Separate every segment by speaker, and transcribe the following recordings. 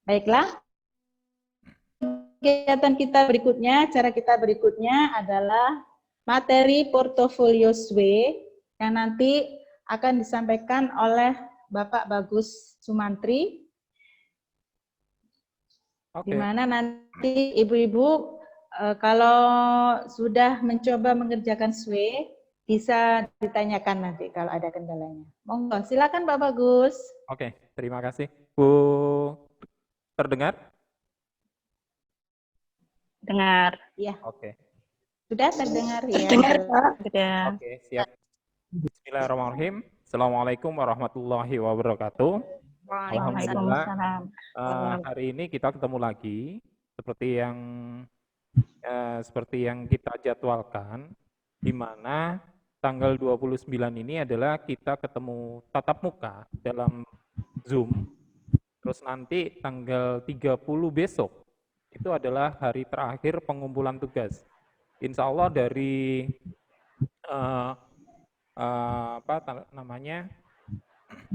Speaker 1: Baiklah, kegiatan kita berikutnya, cara kita berikutnya adalah materi portofolio SWE yang nanti akan disampaikan oleh Bapak Bagus Sumantri, di mana nanti ibu-ibu kalau sudah mencoba mengerjakan SWE bisa ditanyakan nanti kalau ada kendalanya. Monggo, silakan Pak Bagus.
Speaker 2: Oke, terima kasih. Bu, terdengar?
Speaker 1: Dengar. Ya.
Speaker 2: Oke.
Speaker 1: Sudah terdengar ya?
Speaker 3: Terdengar, Pak.
Speaker 1: Sudah.
Speaker 2: Oke, siap. Bismillahirrahmanirrahim. Assalamualaikum warahmatullahi wabarakatuh. Alhamdulillah. Hari ini kita ketemu lagi seperti yang kita jadwalkan, di mana tanggal 29 ini adalah kita ketemu tatap muka dalam Zoom. Terus nanti tanggal 30 besok itu adalah hari terakhir pengumpulan tugas. Insya Allah dari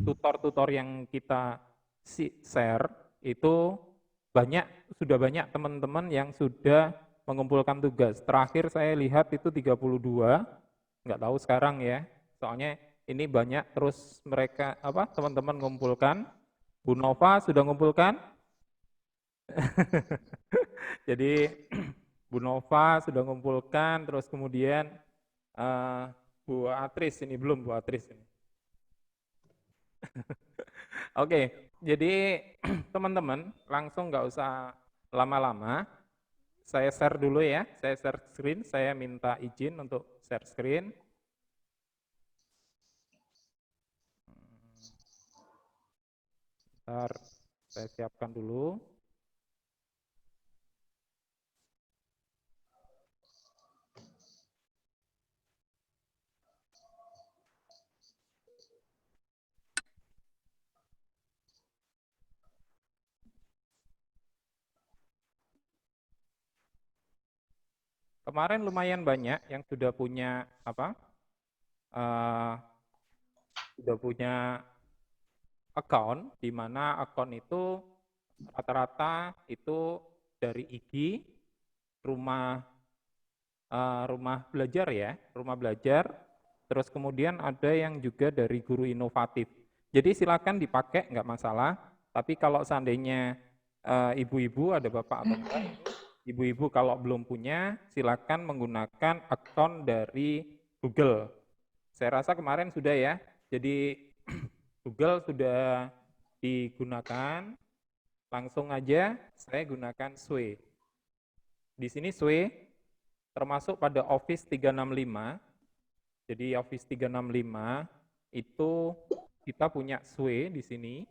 Speaker 2: tutor-tutor yang kita share itu sudah banyak teman-teman yang sudah mengumpulkan tugas. Terakhir saya lihat itu 32, nggak tahu sekarang ya. Soalnya ini banyak terus mereka teman-teman mengumpulkan. Bu Nova sudah mengumpulkan. Jadi Bu Nova sudah mengumpulkan, terus kemudian Bu Atris ini belum Bu Atris ini. Oke, jadi teman-teman langsung nggak usah lama-lama. Saya share dulu ya, saya share screen, saya minta izin untuk share screen. Bentar, saya siapkan dulu. Kemarin lumayan banyak yang sudah punya account, di mana account itu rata-rata itu dari IG, rumah belajar ya, rumah belajar. Terus kemudian ada yang juga dari guru inovatif. Jadi silakan dipakai, nggak masalah. Tapi kalau seandainya ibu-ibu ada bapak atau enggak, ibu-ibu kalau belum punya, silakan menggunakan account dari Google. Saya rasa kemarin sudah ya. Jadi Google sudah digunakan. Langsung aja saya gunakan SWE. Di sini SWE termasuk pada Office 365. Jadi Office 365 itu kita punya SWE di sini.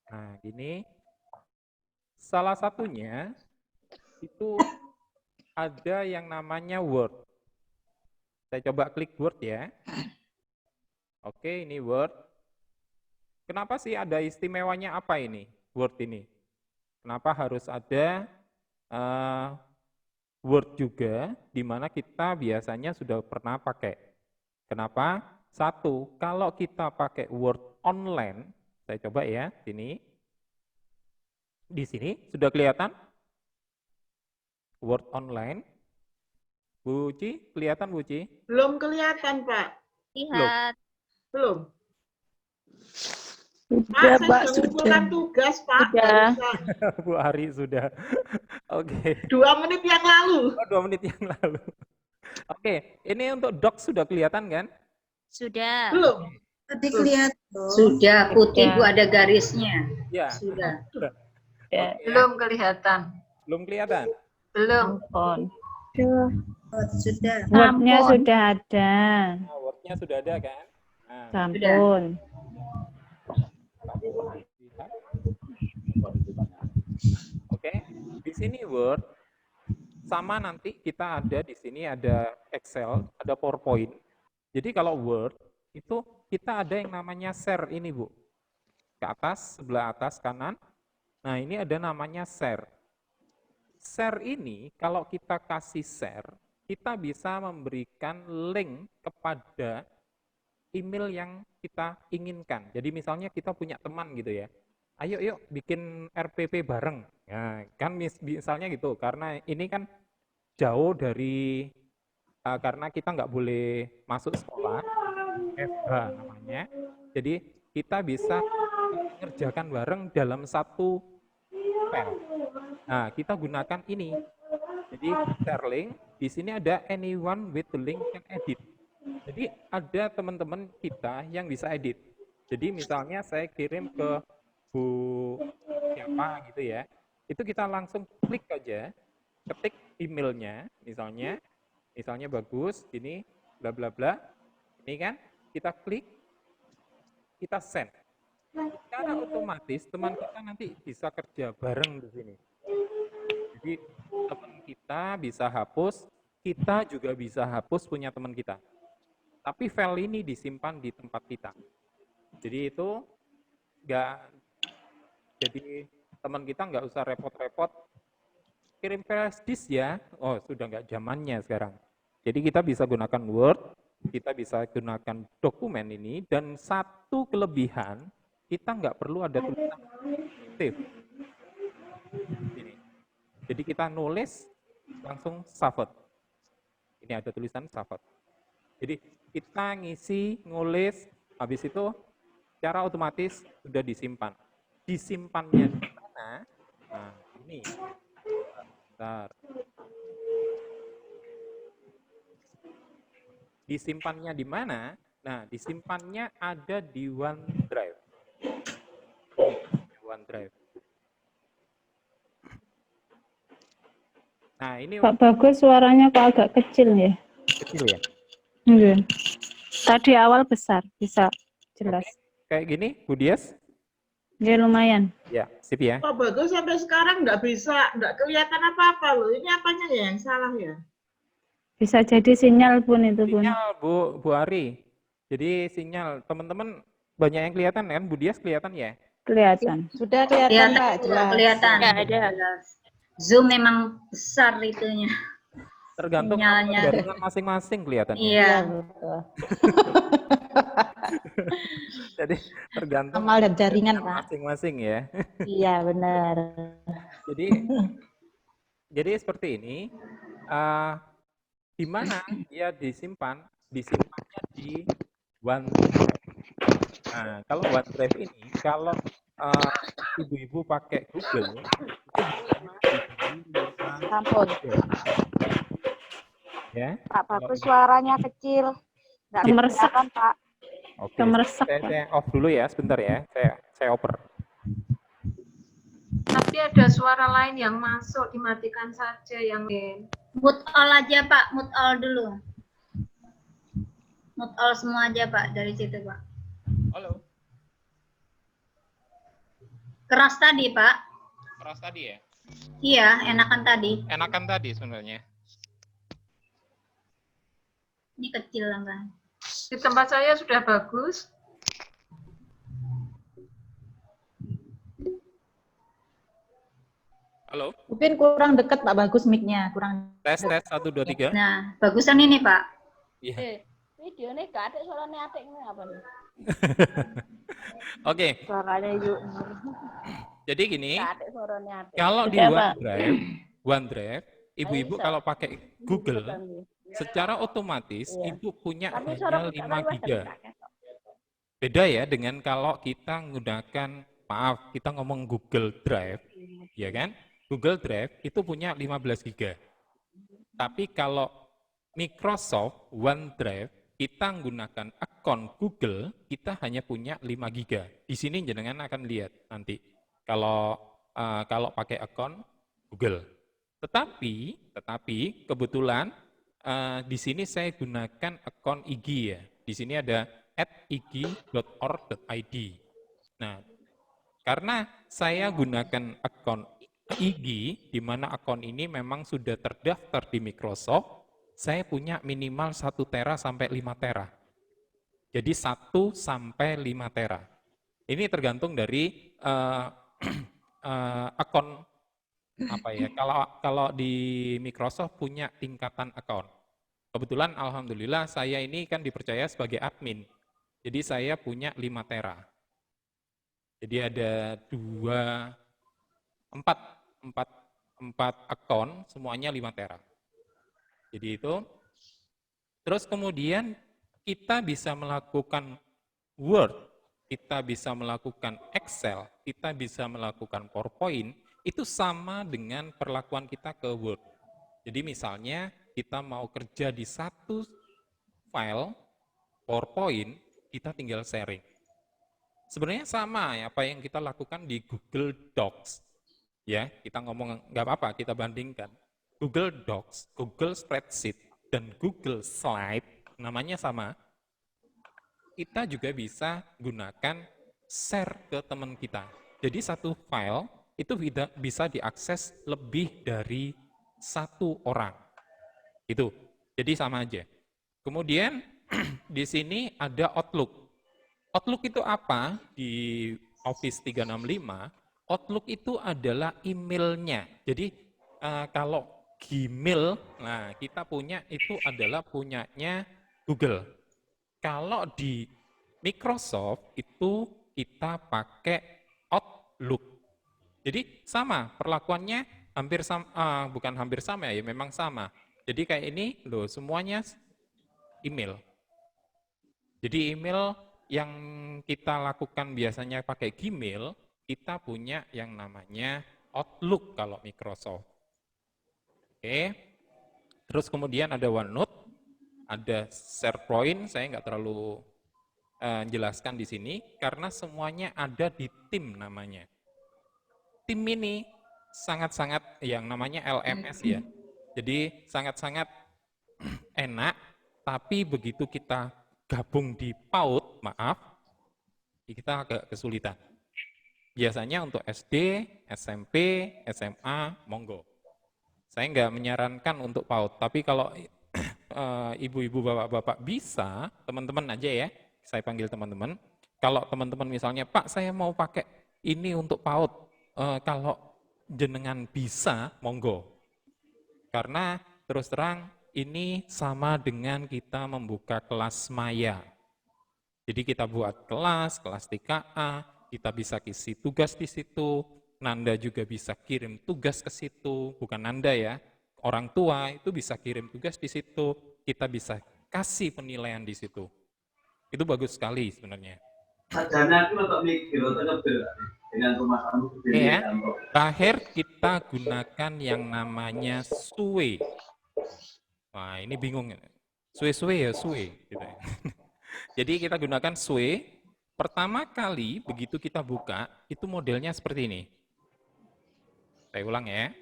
Speaker 2: Nah, ini salah satunya itu ada yang namanya Word. Saya coba klik Word ya. Oke, ini Word. Kenapa sih ada istimewanya apa ini, Word ini? Kenapa harus ada Word juga, di mana kita biasanya sudah pernah pakai. Kenapa? Satu, kalau kita pakai Word online, saya coba ya, sini. Di sini sudah kelihatan Word online. Bu Uci, kelihatan Bu Uci?
Speaker 4: Belum kelihatan, Pak.
Speaker 3: Lihat.
Speaker 4: Belum.
Speaker 3: Sudah, Pak,
Speaker 4: saya mengumpulkan tugas, Pak.
Speaker 1: Sudah.
Speaker 2: Bu Ari sudah. Oke.
Speaker 4: 2 menit yang lalu.
Speaker 2: Oh, 2 menit yang lalu. Oke, ini untuk doc sudah kelihatan kan?
Speaker 3: Sudah.
Speaker 4: Belum.
Speaker 5: Tadi kelihatan.
Speaker 6: Sudah, putih Bu, ada garisnya.
Speaker 2: Ya.
Speaker 6: Sudah.
Speaker 2: Okay.
Speaker 6: Belum kelihatan.
Speaker 2: Belum kelihatan?
Speaker 6: Belum.
Speaker 5: Sudah.
Speaker 1: Word-nya sudah ada.
Speaker 2: Nah, Word-nya sudah ada kan? Nah,
Speaker 1: Sampun.
Speaker 2: Oke, di sini Word sama nanti kita ada di sini ada Excel, ada PowerPoint. Jadi kalau Word itu kita ada yang namanya share ini Bu. Ke atas, sebelah atas kanan. Nah, ini ada namanya share. Share ini kalau kita kasih share, kita bisa memberikan link kepada email yang kita inginkan. Jadi misalnya kita punya teman gitu ya. ayo yuk bikin RPP bareng. Ya, kan misalnya gitu, karena ini kan jauh dari, karena kita nggak boleh masuk sekolah, FH namanya. Jadi kita bisa mengerjakan bareng dalam satu file. Nah, kita gunakan ini. Jadi share link, di sini ada anyone with the link can edit. Jadi ada teman-teman kita yang bisa edit. Jadi misalnya saya kirim ke Bu siapa gitu ya, itu kita langsung klik aja, ketik emailnya, misalnya bagus, ini bla bla bla, ini kan, kita klik, kita send. Secara otomatis teman kita nanti bisa kerja bareng di sini. Jadi teman kita bisa hapus, kita juga bisa hapus punya teman kita. Tapi file ini disimpan di tempat kita. Jadi itu nggak, jadi teman kita nggak usah repot-repot kirim flash disk ya. Oh, sudah nggak zamannya sekarang. Jadi kita bisa gunakan Word, kita bisa gunakan dokumen ini, dan satu kelebihan, kita nggak perlu ada tulisan save. Ini. Jadi kita nulis, langsung save. Ini ada tulisan save. Jadi kita ngisi, nulis, habis itu secara otomatis sudah disimpan. Disimpannya di mana? Nah, ini. Bentar. Disimpannya di mana? Nah, disimpannya ada di OneDrive. OneDrive. Nah, ini
Speaker 5: Pak Bagus suaranya kok agak kecil ya?
Speaker 2: kecil ya.
Speaker 5: Iya. Tadi awal besar, bisa jelas.
Speaker 2: Kayak gini, Bu Dias?
Speaker 5: Ya lumayan.
Speaker 2: Ya, sip ya.
Speaker 4: Pak Bagus sampai sekarang nggak kelihatan apa-apa loh. Ini apanya ya yang salah ya?
Speaker 5: Bisa jadi sinyal pun itu pun.
Speaker 2: Sinyal, Bu Ari. Jadi sinyal, teman-teman banyak yang kelihatan kan? Bu Dias kelihatan ya?
Speaker 5: Kelihatan.
Speaker 1: Sudah kelihatan Pak, jelas.
Speaker 6: Kelihatan.
Speaker 3: Ya, ada.
Speaker 6: Jelas. Zoom memang besar itunya.
Speaker 2: Tergantung
Speaker 6: Sinyalnya.
Speaker 2: jaringan masing-masing kelihatan.
Speaker 6: Iya.
Speaker 1: Betul.
Speaker 2: Jadi tergantung
Speaker 1: Amal dan jaringan Pak.
Speaker 2: masing-masing ya.
Speaker 1: Iya benar.
Speaker 2: Jadi seperti ini. Di mana dia disimpan? Disimpannya di OneDrive. Nah, kalau OneDrive ini, kalau ibu-ibu pakai Google, itu
Speaker 1: Sampun.
Speaker 2: ya.
Speaker 7: Pak Bagus suaranya kecil. Nggak
Speaker 5: Kemeresek.
Speaker 7: kelihatan, Pak.
Speaker 2: Oke.
Speaker 5: Kemeresek,
Speaker 2: Saya off dulu ya, sebentar ya. Saya oper.
Speaker 8: Tapi ada suara lain yang masuk, dimatikan saja yang lain.
Speaker 6: Mute all aja Pak, mute all dulu. Mute all semua aja Pak, dari situ Pak.
Speaker 2: Halo.
Speaker 6: Keras tadi Pak.
Speaker 2: Keras tadi ya?
Speaker 6: Iya, enakan tadi.
Speaker 2: Enakan tadi sebenarnya.
Speaker 6: Ini kecil lah kan.
Speaker 8: Di tempat saya sudah bagus.
Speaker 2: Halo.
Speaker 1: Mungkin kurang dekat Pak Bagus mic-nya, kurang.
Speaker 2: Tes 1 2 3.
Speaker 6: Nah, bagusan ini Pak.
Speaker 2: Iya.
Speaker 7: Video ini gak ada suaranya atik ini apa nih?
Speaker 2: Oke.
Speaker 7: Suaranya yuk.
Speaker 2: Jadi gini,
Speaker 7: Gak ada suaranya atik.
Speaker 2: kalau di
Speaker 5: Oke, Pak.
Speaker 2: OneDrive, ibu-ibu
Speaker 7: Bisa.
Speaker 2: kalau pakai Google, secara otomatis
Speaker 7: Iya.
Speaker 2: ibu punya
Speaker 7: Tapi suara
Speaker 2: hanya 5
Speaker 7: pertama
Speaker 2: giga.
Speaker 7: juga
Speaker 2: Beda ya dengan kalau kita menggunakan, maaf, kita ngomong Google Drive, ya kan? Google Drive itu punya 15 giga. Tapi kalau Microsoft OneDrive, kita menggunakan akun Google, kita hanya punya 5 giga. Di sini jenengan akan lihat nanti kalau pakai akun Google. Tetapi kebetulan di sini saya gunakan akun IG ya. Di sini ada @ig.org.id. Nah, karena saya gunakan akun IG, di mana akun ini memang sudah terdaftar di Microsoft, saya punya minimal 1 tera sampai 5 tera. Jadi 1 sampai 5 tera. Ini tergantung dari akun apa ya. Kalau di Microsoft punya tingkatan akun. Kebetulan alhamdulillah saya ini kan dipercaya sebagai admin. Jadi saya punya 5 tera. Jadi ada empat akun, semuanya 5 tera. Jadi itu. Terus kemudian kita bisa melakukan Word, kita bisa melakukan Excel, kita bisa melakukan PowerPoint, itu sama dengan perlakuan kita ke Word. Jadi misalnya kita mau kerja di satu file PowerPoint, kita tinggal sharing. Sebenarnya sama ya apa yang kita lakukan di Google Docs. Ya, kita ngomong nggak apa-apa, kita bandingkan. Google Docs, Google Spreadsheet, dan Google Slide, namanya sama. Kita juga bisa gunakan share ke teman kita. Jadi satu file itu bisa diakses lebih dari satu orang. Itu. Jadi sama aja. Kemudian di sini ada Outlook. Outlook itu apa? Di Office 365, Outlook itu adalah emailnya. Jadi kalau Gmail, nah kita punya itu adalah punyanya Google. Kalau di Microsoft itu kita pakai Outlook. Jadi sama, perlakuannya hampir sama, bukan hampir sama ya, memang sama. Jadi kayak ini loh, semuanya email. Jadi email yang kita lakukan biasanya pakai Gmail, kita punya yang namanya Outlook kalau Microsoft. Oke. Terus kemudian ada OneNote, ada SharePoint, saya nggak terlalu jelaskan di sini, karena semuanya ada di tim namanya. Tim ini sangat-sangat yang namanya LMS ya. Jadi sangat-sangat enak, tapi begitu kita gabung di PAUD, maaf, kita agak kesulitan. Biasanya untuk SD, SMP, SMA, monggo. Saya nggak menyarankan untuk PAUD, tapi kalau ibu-ibu, bapak-bapak bisa, teman-teman aja ya, saya panggil teman-teman. Kalau teman-teman misalnya, Pak saya mau pakai ini untuk PAUD, kalau jenengan bisa, monggo. Karena terus terang ini sama dengan kita membuka kelas maya. Jadi kita buat kelas TKA, kita bisa isi tugas di situ, Nanda juga bisa kirim tugas ke situ, bukan Nanda ya, orang tua itu bisa kirim tugas di situ, kita bisa kasih penilaian di situ. Itu bagus sekali sebenarnya. Ya, terakhir kita gunakan yang namanya Sway. Wah, ini bingung. Sway ya, Sway. Gitu. Jadi kita gunakan Sway. Pertama kali begitu kita buka, itu modelnya seperti ini. Saya ulang ya.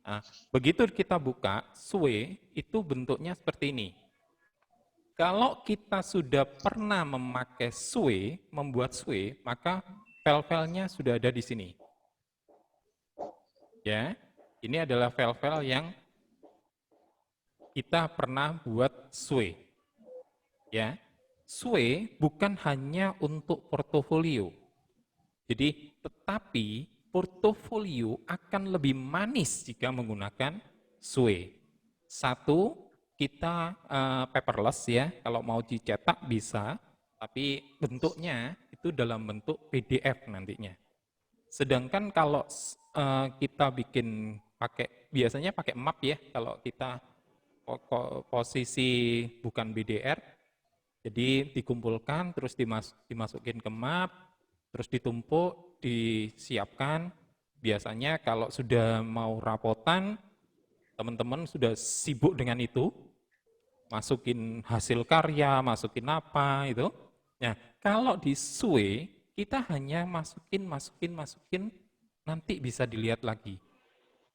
Speaker 2: Nah, begitu kita buka, Sway itu bentuknya seperti ini. Kalau kita sudah pernah memakai Sway, membuat Sway, maka file-filenya sudah ada di sini. Ya, ini adalah file-file yang kita pernah buat Sway. Ya, Sway bukan hanya untuk portofolio. Jadi, tetapi portofolio akan lebih manis jika menggunakan Sway. Satu, kita paperless ya, kalau mau dicetak bisa, tapi bentuknya itu dalam bentuk PDF nantinya. Sedangkan kalau kita bikin biasanya pakai map ya, kalau kita posisi bukan BDR, jadi dikumpulkan, terus dimasukin ke map, terus ditumpuk, disiapkan. Biasanya kalau sudah mau rapotan, teman-teman sudah sibuk dengan itu, masukin hasil karya, masukin apa itu. Nah, kalau di Sway, kita hanya masukin, nanti bisa dilihat lagi.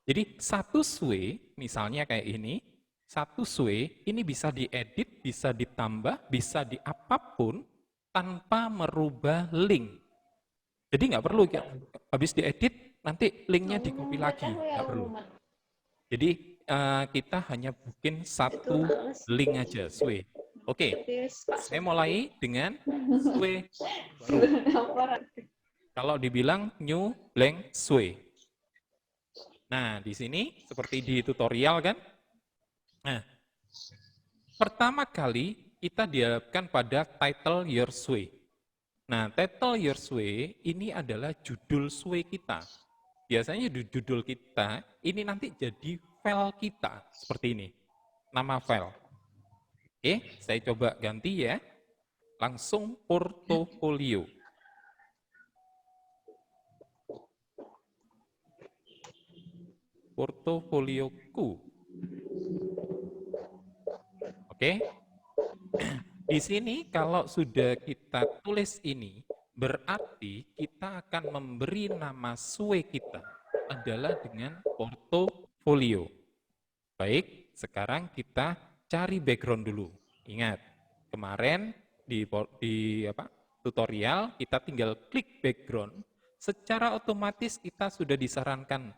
Speaker 2: Jadi satu Sway, misalnya kayak ini, satu Sway ini bisa diedit, bisa ditambah, bisa di apapun tanpa merubah link. Jadi nggak perlu habis diedit nanti linknya di copy lagi, nggak perlu. Jadi kita hanya bikin satu link aja, Sway. Oke, saya mulai dengan Sway baru. Kalau dibilang new blank Sway. Nah, di sini seperti di tutorial kan. Nah, Pertama kali kita dihadapkan pada title your sway. Nah, title your sway ini adalah judul sway kita. Biasanya judul kita ini nanti jadi file kita seperti ini. Nama file. Oke, saya coba ganti ya. Langsung portofolio. Portofolioku. Oke. Di sini kalau sudah kita tulis ini, berarti kita akan memberi nama sway kita adalah dengan portofolio. Baik, sekarang kita cari background dulu. Ingat, kemarin di tutorial kita tinggal klik background, secara otomatis kita sudah disarankan.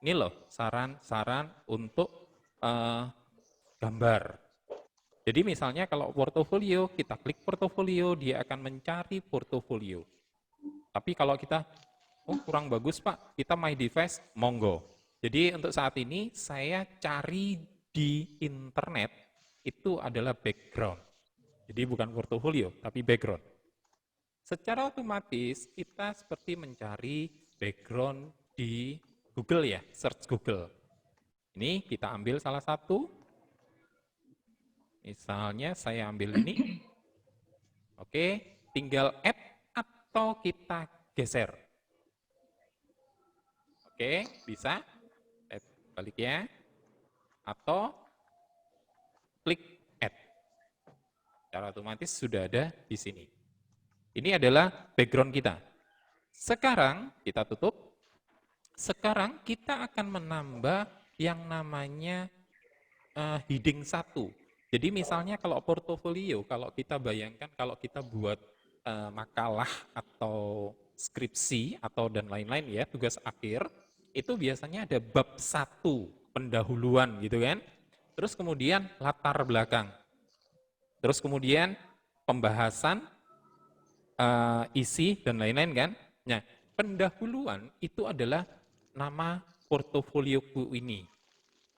Speaker 2: Ini loh saran-saran untuk gambar. Jadi misalnya kalau portofolio, kita klik portofolio, dia akan mencari portofolio. Tapi kalau kita, kurang bagus Pak, kita my device, monggo. Jadi untuk saat ini saya cari di internet, itu adalah background. Jadi bukan portofolio, tapi background. Secara otomatis kita seperti mencari background di Google ya, search Google. Ini kita ambil salah satu. Misalnya saya ambil ini. Oke, tinggal add atau kita geser. Oke, bisa. Balik ya. Atau klik add. Secara otomatis sudah ada di sini. Ini adalah background kita. Sekarang kita tutup. Sekarang kita akan menambah yang namanya heading 1. Jadi misalnya kalau portofolio, kalau kita bayangkan kalau kita buat makalah atau skripsi atau dan lain-lain ya, tugas akhir, itu biasanya ada bab 1, pendahuluan gitu kan. Terus kemudian latar belakang. Terus kemudian pembahasan, isi dan lain-lain kan. Nah, pendahuluan itu adalah nama portofolioku ini.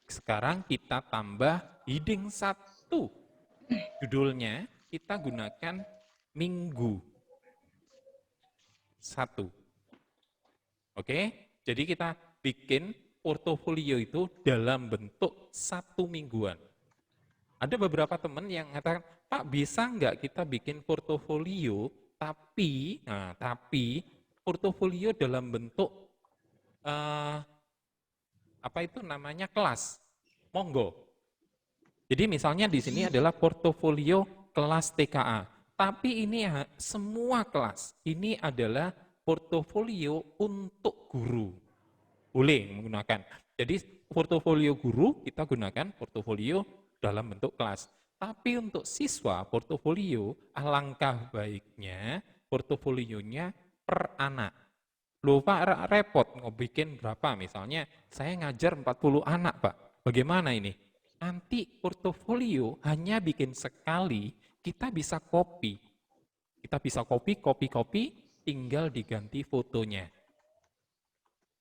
Speaker 2: Sekarang kita tambah heading 1. Judulnya kita gunakan minggu 1. Oke, jadi kita bikin portofolio itu dalam bentuk 1 mingguan. Ada beberapa teman yang mengatakan, Pak bisa nggak kita bikin portofolio tapi portofolio dalam bentuk kelas. Monggo. Jadi misalnya di sini adalah portofolio kelas TKA. Tapi ini semua kelas. Ini adalah portofolio untuk guru. Boleh menggunakan. Jadi portofolio guru kita gunakan portofolio dalam bentuk kelas. Tapi untuk siswa portofolio alangkah baiknya portofolionya per anak. Loh Pak, repot mau bikin berapa? Misalnya saya ngajar 40 anak Pak, bagaimana ini? Nanti portofolio hanya bikin sekali, kita bisa copy. Kita bisa copy, tinggal diganti fotonya.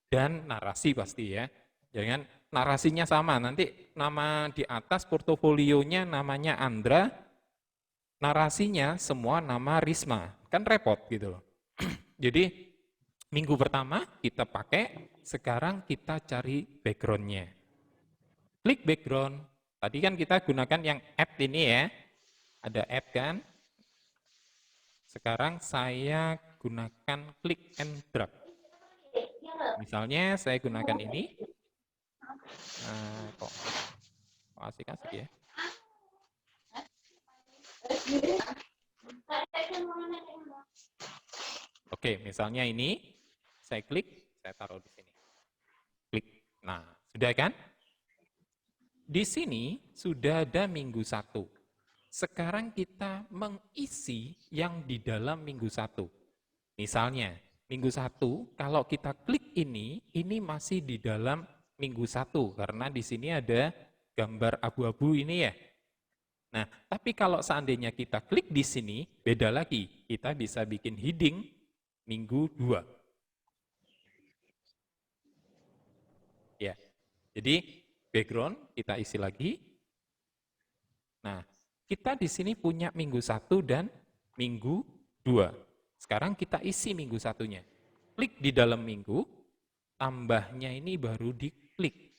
Speaker 2: Dan narasi pasti ya, jangan narasinya sama, nanti nama di atas portofolionya namanya Andra, narasinya semua nama Risma, kan repot gitu loh. Jadi minggu pertama kita pakai, sekarang kita cari background-nya. Klik background, tadi kan kita gunakan yang add ini ya, ada add kan. Sekarang saya gunakan klik and drag. Misalnya saya gunakan ini, kok asik-asik ya. Oke, misalnya ini, saya klik, saya taruh di sini. Klik, nah sudah kan? Di sini sudah ada minggu 1. Sekarang kita mengisi yang di dalam minggu 1. Misalnya, minggu 1, kalau kita klik ini masih di dalam minggu 1, karena di sini ada gambar abu-abu ini ya. Nah, tapi kalau seandainya kita klik di sini, beda lagi. Kita bisa bikin heading minggu 2. Ya, jadi background kita isi lagi. Nah, Kita di sini punya minggu 1 dan minggu 2. Sekarang kita isi minggu 1-nya. Klik di dalam minggu, tambahnya ini baru diklik.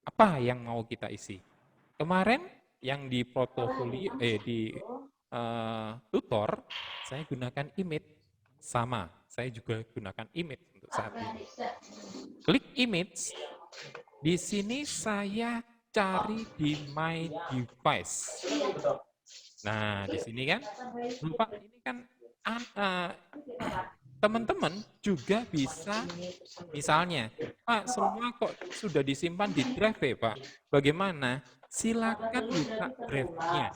Speaker 2: Apa yang mau kita isi? Kemarin yang di portofolio, tutor, saya gunakan image. Sama, saya juga gunakan image untuk saat ini. Klik image, di sini saya cari di My Device. Nah, di sini kan, Bapak ini kan teman-teman juga bisa, misalnya, Pak, semua kok sudah disimpan di drive ya, Pak? Bagaimana? Silakan buka drive-nya.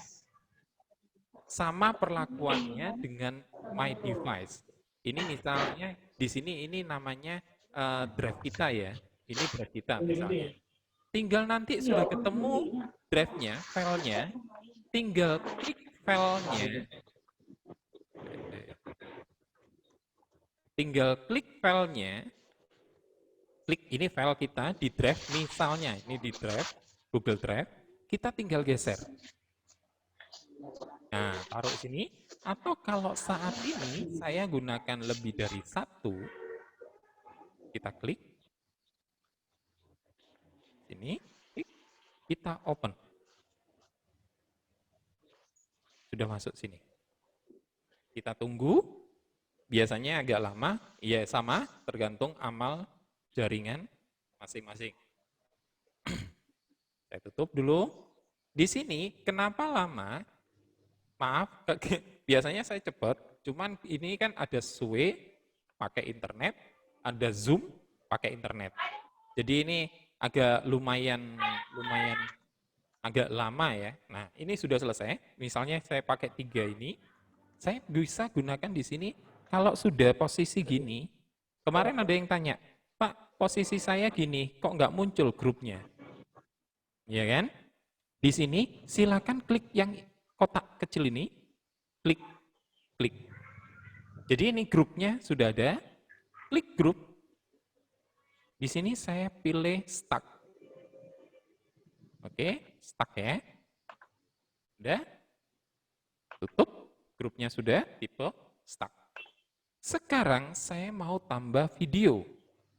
Speaker 2: Sama perlakuannya dengan My Device. Ini misalnya, di sini ini namanya drive kita ya. Ini drive kita misalnya. Tinggal nanti sudah ketemu drive-nya, filenya, tinggal klik filenya, klik ini file kita di drive, misalnya ini di drive, Google Drive, kita tinggal geser. Nah, taruh sini, atau kalau saat ini saya gunakan lebih dari 1, kita klik, sini, klik, kita open. Sudah masuk sini. Kita tunggu, biasanya agak lama, ya sama, tergantung amal jaringan masing-masing. Saya tutup dulu. Di sini, kenapa lama? Maaf, biasanya saya cepat, cuman ini kan ada Sway pakai internet, ada Zoom pakai internet. Jadi ini agak lumayan agak lama ya. Nah, ini sudah selesai. Misalnya saya pakai 3 ini, saya bisa gunakan di sini. Kalau sudah posisi gini, kemarin ada yang tanya, Pak, posisi saya gini, kok nggak muncul grupnya? Ya kan? Di sini silakan klik yang kotak kecil ini, klik. Jadi ini grupnya sudah ada, klik grup. Di sini saya pilih stuck. Oke, stuck ya. Udah, tutup, grupnya sudah, tipe stuck. Sekarang saya mau tambah video,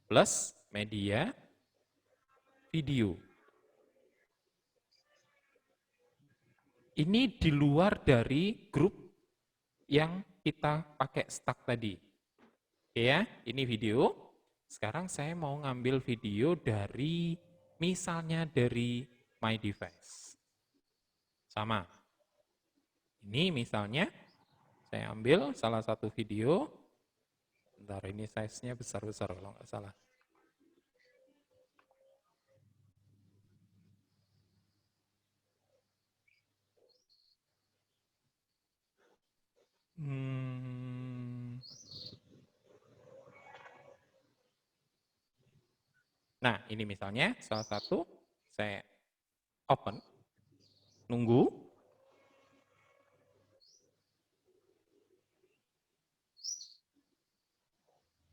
Speaker 2: plus media, video. Ini di luar dari grup yang kita pakai stuck tadi. Oke ya, ini video. Sekarang saya mau ngambil video dari, misalnya dari My Device. Sama. Ini misalnya, saya ambil salah satu video. Bentar, ini size-nya besar-besar kalau nggak salah. Nah, ini misalnya salah satu, saya open, nunggu.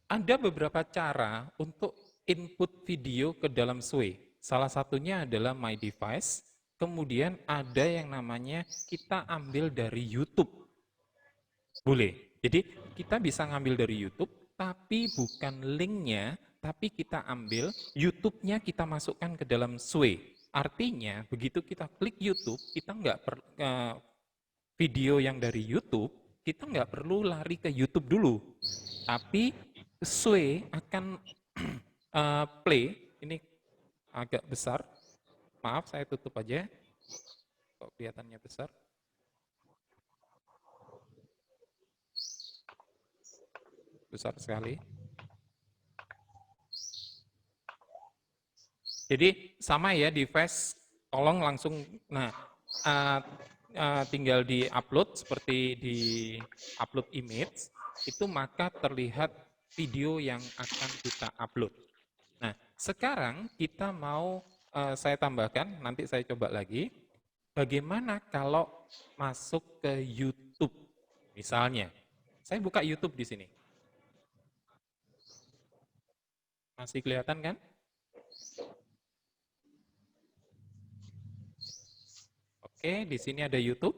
Speaker 2: Ada beberapa cara untuk input video ke dalam Sway. Salah satunya adalah My Device, kemudian ada yang namanya kita ambil dari YouTube. Boleh. Jadi kita bisa ngambil dari YouTube, tapi bukan linknya, tapi kita ambil YouTube-nya kita masukkan ke dalam Sway. Artinya begitu kita klik YouTube, kita nggak video yang dari YouTube, kita nggak perlu lari ke YouTube dulu, tapi Sway akan play. Ini agak besar, maaf saya tutup aja, kok kelihatannya besar. Besar sekali. Jadi sama ya, device tolong langsung, nah tinggal di upload seperti di upload image, itu maka terlihat video yang akan kita upload. Nah, sekarang kita mau, saya tambahkan, nanti saya coba lagi, bagaimana kalau masuk ke YouTube, misalnya, saya buka YouTube di sini. Masih kelihatan kan? Oke, di sini ada YouTube.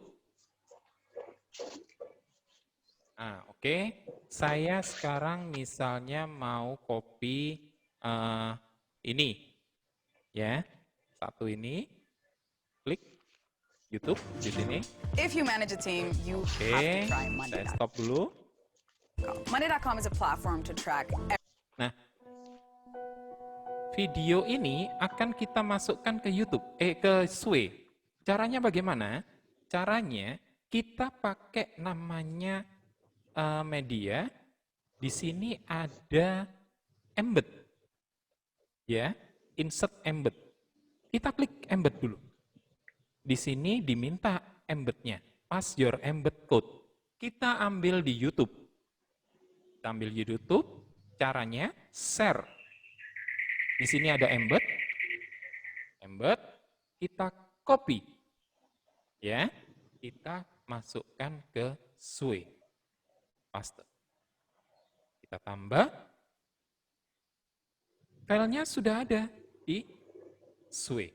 Speaker 2: Nah, oke. Saya sekarang misalnya mau copy ini, ya. Satu ini, klik YouTube di sini.
Speaker 9: If you manage a team, you
Speaker 2: Oke,
Speaker 9: have to try
Speaker 2: saya
Speaker 9: Monday.com.
Speaker 2: stop dulu.
Speaker 9: Monday.com is a platform to track
Speaker 2: Nah, video ini akan kita masukkan ke YouTube, ke Sway. Caranya bagaimana? Caranya kita pakai namanya media. Di sini ada embed, ya, insert embed. Kita klik embed dulu. Di sini diminta embednya, pass your embed code. Kita ambil di YouTube. Kita ambil di YouTube. Caranya share. Di sini ada embed. Embed, kita copy. Ya, kita masukkan ke Sway. Paste. Kita tambah. Filenya sudah ada di Sway.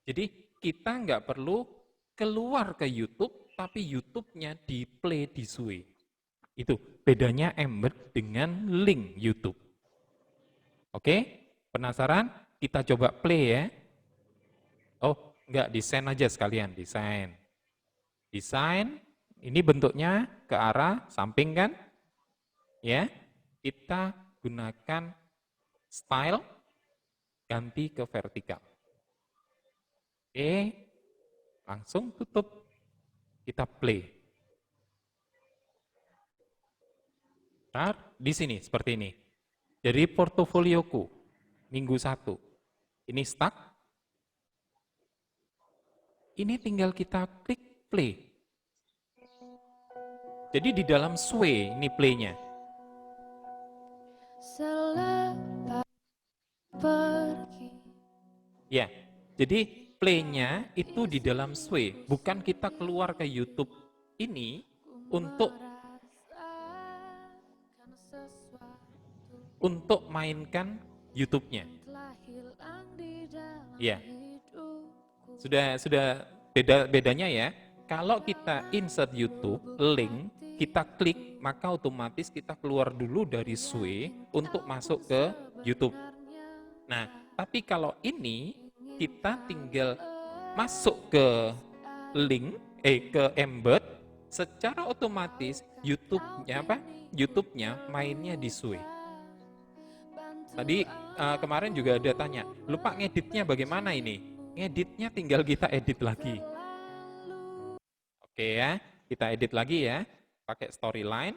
Speaker 2: Jadi kita nggak perlu keluar ke YouTube, tapi YouTube-nya di play di Sway. Itu bedanya embed dengan link YouTube. Oke, penasaran? Kita coba play ya. Oh, enggak, desain aja sekalian, desain. Desain, ini bentuknya ke arah samping kan? Ya, kita gunakan style, ganti ke vertikal. Oke, langsung tutup. Kita play. Di sini seperti ini. Dari portofolioku minggu 1. Ini stuck. Ini tinggal kita klik play. Jadi di dalam Sway ini playnya. Ya, jadi playnya itu di dalam Sway. Bukan kita keluar ke YouTube ini untuk mainkan YouTube-nya. Ya. Sudah bedanya ya. Kalau kita insert YouTube link, kita klik, maka otomatis kita keluar dulu dari Sway untuk masuk ke YouTube. Nah, tapi kalau ini kita tinggal masuk ke link, ke embed, secara otomatis YouTube-nya mainnya di Sway. Tadi kemarin juga ada tanya, lupa ngeditnya bagaimana ini? Ngeditnya tinggal kita edit lagi. Oke ya, kita edit lagi ya, pakai storyline.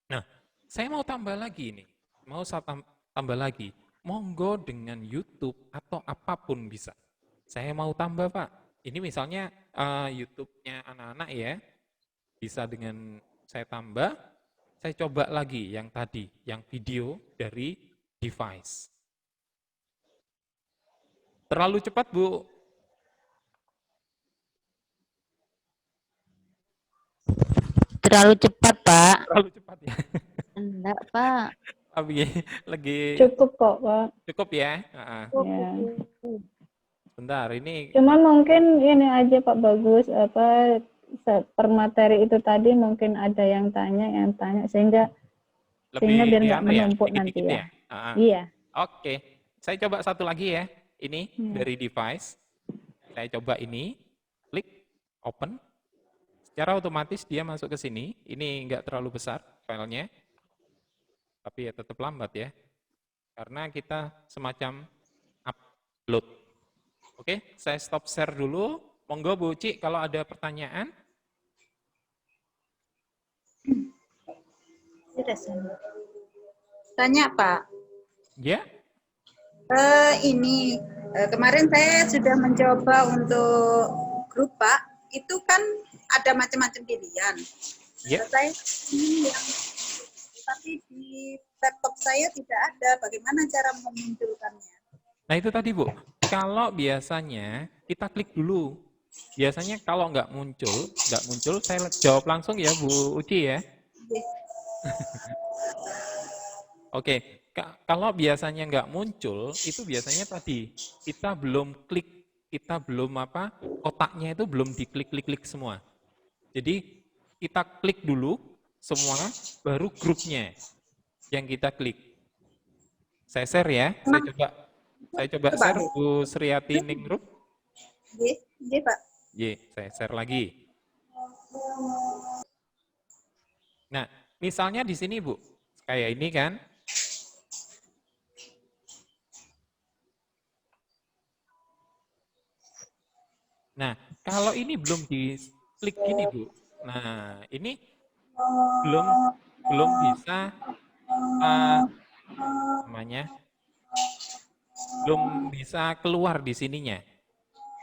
Speaker 2: Nah, saya mau tambah lagi nih, tambah lagi. Monggo dengan YouTube atau apapun bisa. Saya mau tambah Pak. Ini misalnya YouTube-nya anak-anak ya, bisa dengan saya tambah. Saya coba lagi yang tadi, yang video dari device. Terlalu cepat, Bu?
Speaker 10: Terlalu cepat, Pak.
Speaker 2: Terlalu cepat ya?
Speaker 10: Enggak, Pak.
Speaker 2: Lagi
Speaker 5: Cukup kok, Pak.
Speaker 2: cukup ya?
Speaker 5: Ya.
Speaker 2: Bentar, ini
Speaker 5: Cuman mungkin ini aja Pak Bagus, per materi itu tadi mungkin ada yang tanya sehingga biar nggak menumpuk nanti ya. Iya.
Speaker 2: Oke, saya coba satu lagi ya. Ini dari device. Saya coba ini, klik open. Secara otomatis dia masuk ke sini. Ini nggak terlalu besar filenya, tapi ya tetap lambat ya. Karena kita semacam upload. Oke, saya stop share dulu. Monggo Bu Uci kalau ada pertanyaan.
Speaker 11: Tanya Pak.
Speaker 2: Ya.
Speaker 11: Kemarin saya sudah mencoba untuk grup Pak. Itu kan ada macam-macam pilihan.
Speaker 2: Ya.
Speaker 11: Tapi di laptop saya tidak ada. Bagaimana cara memunculkannya?
Speaker 2: Nah itu tadi Bu. Kalau biasanya kita klik dulu. Biasanya kalau nggak muncul, saya jawab langsung ya Bu Uci ya. Oke, kalau biasanya nggak muncul, itu biasanya tadi kita belum klik kita belum kotaknya itu belum diklik-klik semua. Jadi kita klik dulu semua, baru grupnya yang kita klik. Saya share ya, saya coba share Bu Sriati Ningrum.
Speaker 11: Iya, Pak.
Speaker 2: Saya share lagi. Nah, misalnya di sini Bu, kayak ini kan. Nah, kalau ini belum diklik gini Bu. Nah, ini belum bisa belum bisa keluar di sininya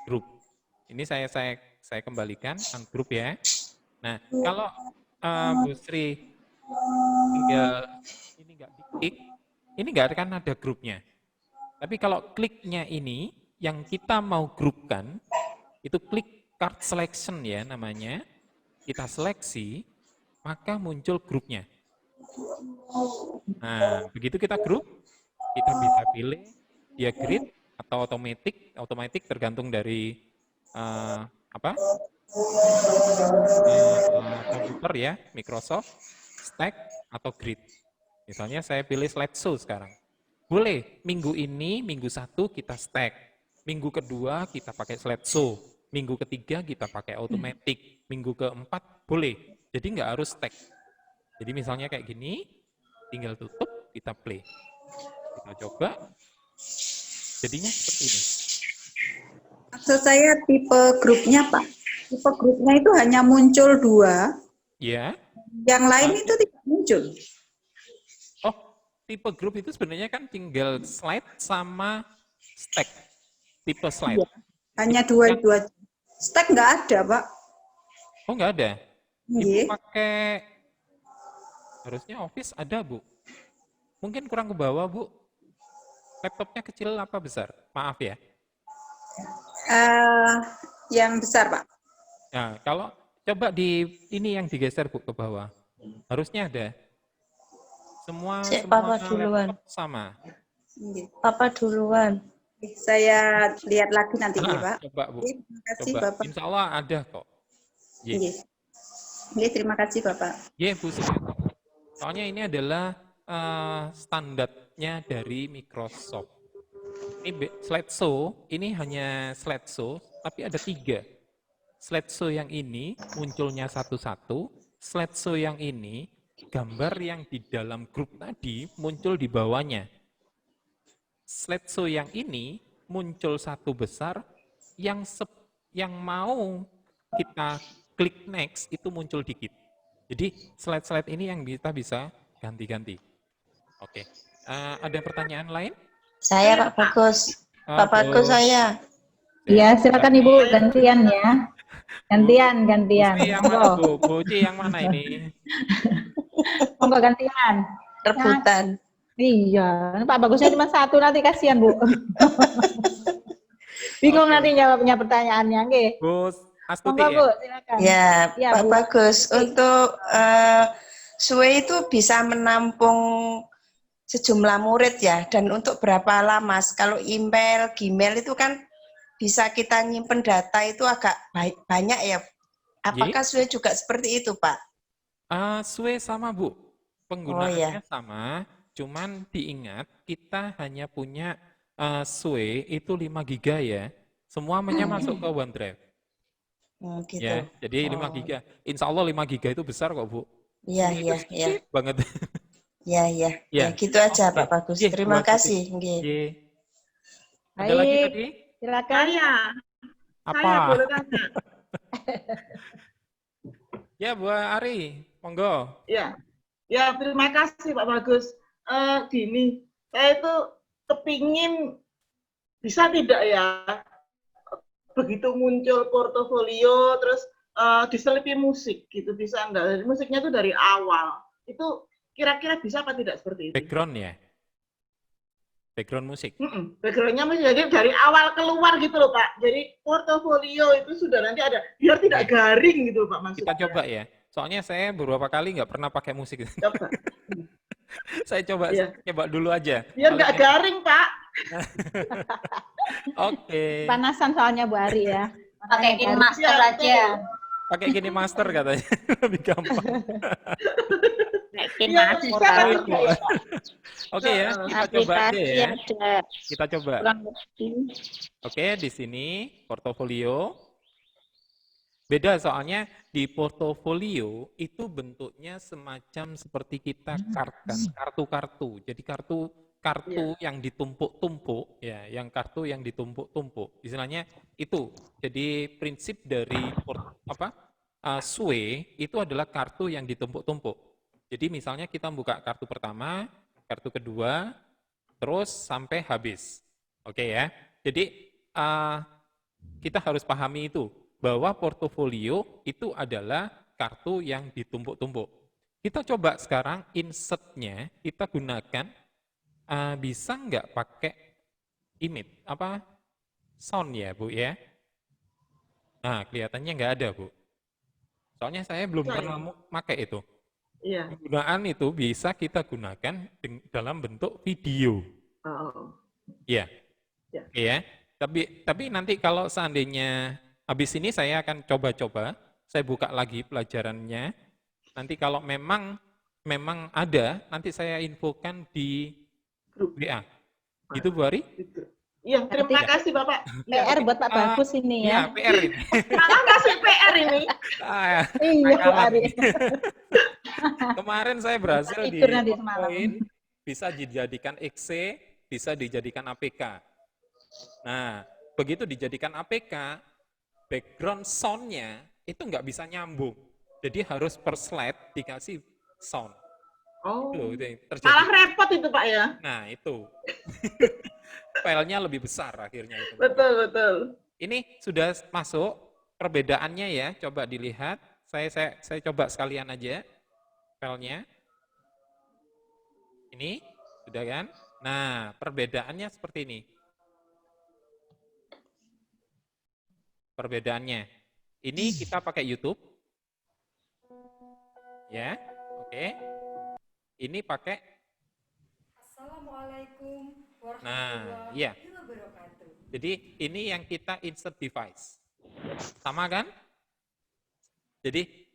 Speaker 2: grup. Ini saya kembalikan ungroup ya. Nah, kalau Bu Sri tinggal ini nggak diklik, ini nggak akan ada grupnya. Tapi kalau kliknya ini yang kita mau grupkan, itu klik card selection ya namanya. Kita seleksi, maka muncul grupnya. Nah, begitu kita grup, kita bisa pilih dia grid atau otomatis tergantung dari komputer ya, Microsoft, stack atau grid. Misalnya saya pilih slideshow sekarang. Boleh, minggu ini, minggu 1 kita stack. Minggu kedua kita pakai slideshow. Minggu ketiga kita pakai automatic. Minggu keempat boleh. Jadi nggak harus stack. Jadi misalnya kayak gini, tinggal tutup, kita play. Kita coba. Jadinya seperti ini.
Speaker 11: Maksud saya tipe grupnya, Pak. Tipe grupnya itu hanya muncul 2.
Speaker 2: Ya.
Speaker 11: Yang lain itu tidak muncul.
Speaker 2: Oh, tipe grup itu sebenarnya kan tinggal slide sama stack. Tipe slide.
Speaker 11: Ya, hanya 2 itu aja. Stack nggak ada, Pak.
Speaker 2: Oh, nggak ada? Ibu
Speaker 11: Iya.
Speaker 2: pakai, harusnya Office ada, Bu. Mungkin kurang ke bawah, Bu. Laptopnya kecil apa besar? Maaf ya.
Speaker 11: Yang besar, Pak.
Speaker 2: Nah, kalau coba di ini yang digeser, Bu, ke bawah. Harusnya ada. Semua
Speaker 10: Papa duluan.
Speaker 2: laptop sama.
Speaker 11: Iya.
Speaker 10: Papa duluan.
Speaker 11: Saya lihat lagi nanti, ya, Pak.
Speaker 2: Coba, Bu.
Speaker 11: Terima kasih,
Speaker 2: Coba.
Speaker 11: Bapak.
Speaker 2: Insya Allah ada kok.
Speaker 11: Iya. Iya, terima kasih, Bapak.
Speaker 2: Ya, Bu Sri. Soalnya ini adalah standarnya dari Microsoft. Ini slideshow, ini hanya slideshow, tapi ada 3. Slideshow yang ini munculnya satu-satu, slideshow yang ini gambar yang di dalam grup tadi muncul di bawahnya. Slideshow yang ini muncul satu besar, yang mau kita klik next itu muncul dikit. Jadi slide-slide ini yang kita bisa ganti-ganti. Oke, ada pertanyaan lain?
Speaker 10: Saya Pak Bagus. Pak Bagus saya.
Speaker 1: Iya, silakan Ibu gantian ya. Gantian.
Speaker 2: Buci yang mana, Bu? Buci yang mana ini?
Speaker 1: Monggo gantian.
Speaker 10: Rebutan.
Speaker 1: Iya, Pak Bagusnya cuma 1 nanti kasihan, Bu. Bingung nanti jawabnya pertanyaannya, nggih.
Speaker 2: Bu Astuti
Speaker 1: Monggo,
Speaker 2: ya?
Speaker 1: Bu, silakan.
Speaker 10: Ya,
Speaker 1: Ya,
Speaker 10: Pak
Speaker 1: Bu.
Speaker 10: Bagus. Untuk SUE itu bisa menampung sejumlah murid ya, dan untuk berapa lama? Kalau email, Gmail itu kan bisa kita nyimpen data itu agak banyak ya. Apakah SUE juga seperti itu, Pak?
Speaker 2: SUE sama, Bu. Penggunaannya sama, cuman diingat kita hanya punya SUE itu 5 GB ya. Semuanya masuk ke OneDrive.
Speaker 10: Gitu.
Speaker 2: Ya, jadi 5 GB. Insya Allah 5 GB itu besar kok, Bu.
Speaker 10: Iya,
Speaker 2: Itu
Speaker 10: iya, iya.
Speaker 2: sedikit banget.
Speaker 10: Ya, ya.
Speaker 2: Ya.
Speaker 10: Ya, gitu aja
Speaker 2: Oke.
Speaker 10: Pak Bagus.
Speaker 2: Iya,
Speaker 10: Terima
Speaker 2: Bu
Speaker 10: kasih.
Speaker 2: Astuti.
Speaker 10: Nggih.
Speaker 2: Iya. Ada lagi
Speaker 1: Baik.
Speaker 2: tadi?
Speaker 1: Silakan.
Speaker 4: Saya
Speaker 2: Apa?
Speaker 4: boleh tanya.
Speaker 2: Ya, Bu Ari, monggo.
Speaker 4: Ya, ya terima kasih Pak Bagus. Gini, saya itu kepingin bisa tidak ya begitu muncul portofolio terus diselipi musik gitu, bisa enggak? Musiknya itu dari awal. Itu kira-kira bisa apa tidak seperti itu?
Speaker 2: Background ya? Background musik.
Speaker 4: Backgroundnya musik, jadi dari awal keluar gitu loh Pak. Jadi portofolio itu sudah nanti ada, biar tidak garing gitu loh Pak maksudnya.
Speaker 2: Kita coba ya. Soalnya saya beberapa kali nggak pernah pakai musik.
Speaker 4: Coba.
Speaker 2: Saya coba
Speaker 4: Iya.
Speaker 2: coba dulu aja.
Speaker 4: Biar
Speaker 2: Kalau
Speaker 4: nggak
Speaker 2: ini-
Speaker 4: garing Pak.
Speaker 2: Oke.
Speaker 1: Panasan soalnya Bu Ari ya.
Speaker 6: Pakai
Speaker 1: Makanya
Speaker 6: master aja.
Speaker 2: Pakai gini master katanya lebih gampang.
Speaker 7: Naikin
Speaker 4: Iya,
Speaker 7: mas,
Speaker 4: bisa
Speaker 7: kurang
Speaker 4: kan?
Speaker 7: lebih.
Speaker 2: Oke ya, kita coba aja
Speaker 7: Aplikasi
Speaker 2: ya.
Speaker 7: ada
Speaker 2: Kita coba.
Speaker 7: kurang lebih.
Speaker 2: Oke, di sini portofolio. Beda soalnya di portofolio itu bentuknya semacam seperti kita kartu-kartu. Jadi kartu yang ditumpuk-tumpuk ya, yang kartu yang ditumpuk-tumpuk. Istilahnya itu. Jadi prinsip dari SUE itu adalah kartu yang ditumpuk-tumpuk. Jadi misalnya kita buka kartu pertama, kartu kedua, terus sampai habis. Oke ya. Jadi kita harus pahami itu, bahwa portofolio itu adalah kartu yang ditumpuk-tumpuk. Kita coba sekarang insert-nya kita gunakan, bisa nggak pakai image, sound ya Bu ya? Nah kelihatannya nggak ada Bu. Soalnya saya belum pernah pakai itu.
Speaker 4: Iya.
Speaker 2: Penggunaan itu bisa kita gunakan dalam bentuk video.
Speaker 4: Oh.
Speaker 2: Iya. Iya. Tapi nanti kalau seandainya habis ini saya akan coba-coba, saya buka lagi pelajarannya. Nanti kalau memang ada, nanti saya infokan di grup WA. Gitu Bu Ari?
Speaker 4: Iya, terima kasih Bapak.
Speaker 1: PR buat Pak Bagus ini ya.
Speaker 2: Iya, PR ini.
Speaker 4: Malah kasih PR ini.
Speaker 1: Iya Bu Ari.
Speaker 2: Kemarin saya berhasil di
Speaker 1: Tidur nanti semalam.
Speaker 2: poin, bisa dijadikan XC, bisa dijadikan APK. Nah, begitu dijadikan APK, background sound-nya itu nggak bisa nyambung. Jadi harus per slide dikasih sound.
Speaker 4: Oh.
Speaker 2: Itu yang terjadi.
Speaker 4: Malah repot itu Pak ya.
Speaker 2: Nah, itu. Filenya lebih besar akhirnya itu.
Speaker 4: Betul.
Speaker 2: Ini sudah masuk perbedaannya ya, coba dilihat. Saya coba sekalian aja filenya. Ini sudah kan? Nah, perbedaannya seperti ini. Perbedaannya. Ini kita pakai YouTube. Ya, oke. Ini pakai.
Speaker 12: Assalamualaikum
Speaker 2: Nah, iya. Jadi ini yang kita insert device. Sama kan? Jadi